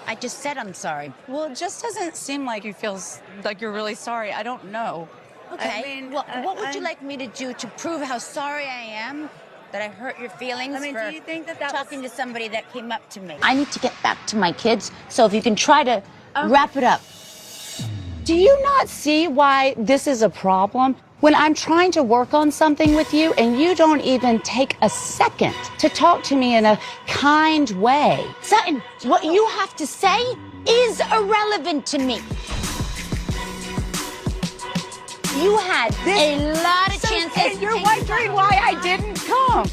I just said I'm sorry. Well, it just doesn't seem like you feel like you're really sorry. I don't know. Okay. I mean, well, what would you like me to do to prove how sorry I am? That I hurt your feelings do for you think that talking to somebody that came up to me? I need to get back to my kids, so if you can try to wrap it up. Do you not see why this is a problem? When I'm trying to work on something with you and you don't even take a second to talk to me in a kind way. Sutton, what you have to say is irrelevant to me. You had a lot of chances. And you're wondering why I didn't come.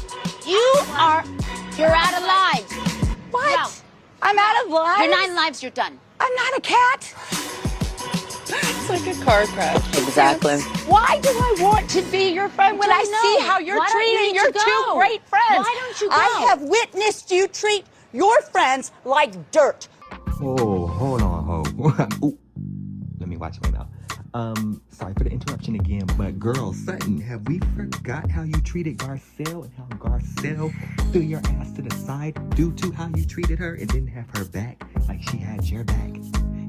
You're out of lives. What? No. I'm out of lives? Your 9 lives, you're done. I'm not a cat. It's like a car crash. Exactly. Why do I want to be your friend when I see how you're treating your 2 great friends? Why don't you go? I have witnessed you treat your friends like dirt. Oh, hold on, Ooh. Let me watch my mouth. Sorry for the interruption again, but girl, Sutton, have we forgot how you treated Garcelle and how Garcelle threw your ass to the side due to how you treated her and didn't have her back like she had your back?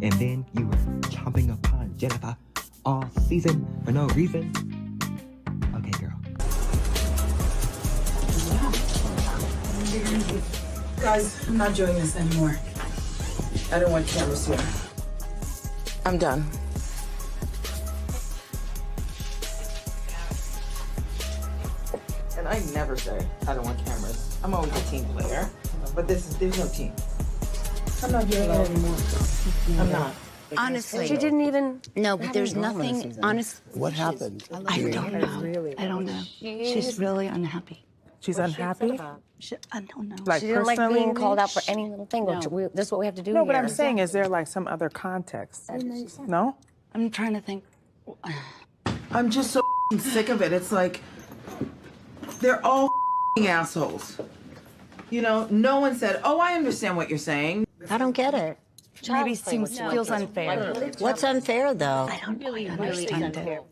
And then you were chomping upon Jennifer all season for no reason? Okay, girl. Guys, I'm not doing this anymore. I don't want cameras here. I'm done. And I never say I don't want cameras. I'm always a team player, but there's no team. I'm not doing it anymore. I'm not. Honestly. She didn't even... No, but there's nothing... Honest. What happened? I don't know. I don't know. She's really unhappy. She's unhappy? I don't know. Like She didn't like personally? being called out for any little thing. No. This is what we have to do No, here. but I'm saying, is there like some other context? No? I'm trying to think. I'm just so sick of it. It's like, they're all assholes. You know, no one said, oh, I understand what you're saying. I don't get it. Maybe feels unfair. What's unfair, though? I don't really understand it.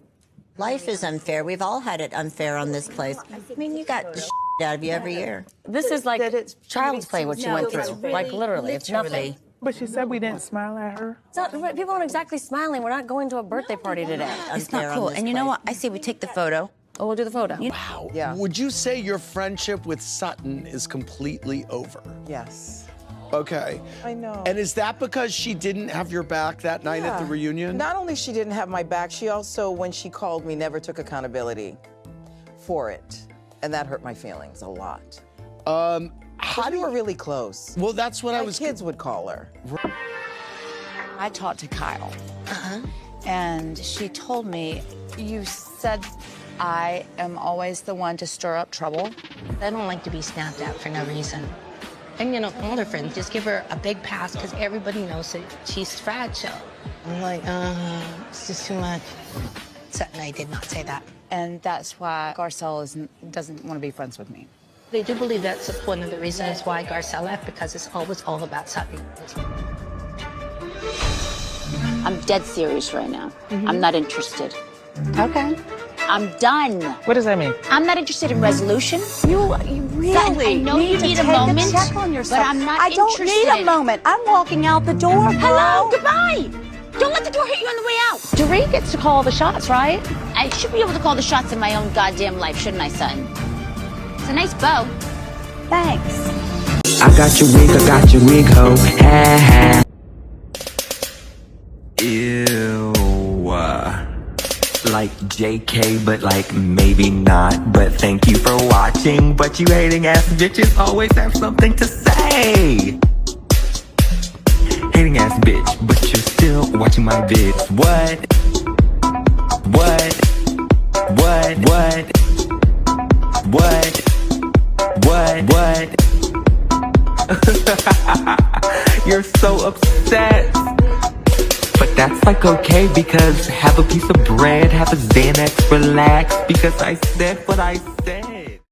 Life is unfair. We've all had it unfair on this place. I mean, you got the out of you every year. This is like child's play, what you went through. Like, literally, it's nothing. But she said we didn't smile at her. It's not, people aren't exactly smiling. We're not going to a birthday party today. It's not cool. And you know what? I say we take the photo. Oh, we'll do the photo. Wow. Yeah. Would you say your friendship with Sutton is completely over? Yes. Okay. I know. And is that because she didn't have your back that night at the reunion? Not only she didn't have my back, she also, when she called me, never took accountability for it. And that hurt my feelings a lot. How we were really close. Well, that's what I was... kids would call her. I talked to Kyle. And she told me, you said I am always the one to stir up trouble. I don't like to be snapped at for no reason. And, you know, all her friends just give her a big pass because everybody knows that she's fragile. I'm like, it's just too much. Sutton, I did not say that. And that's why Garcelle doesn't want to be friends with me. They do believe that's one of the reasons why Garcelle left, because it's always all about Sutton. I'm dead serious right now. I'm not interested. Okay. I'm done. What does that mean? I'm not interested in resolution. You really Sutton, I know you need a moment, check on yourself. but I'm not I don't interested. need a moment. I'm walking out the door. Hello, goodbye. Don't let the door hit you on the way out. Dorit gets to call the shots, right? I should be able to call the shots in my own goddamn life, shouldn't I, son? It's a nice bow. Thanks. I got your wig, ho. Ha ha. Ew. Like JK, but like maybe not. But thank you for watching. But you hating ass bitches always have something to say. Hating ass bitch, but you're still watching my vids. What? You're so upset. But that's like okay, because have a piece of bread, have a Xanax, relax, because I said what I said.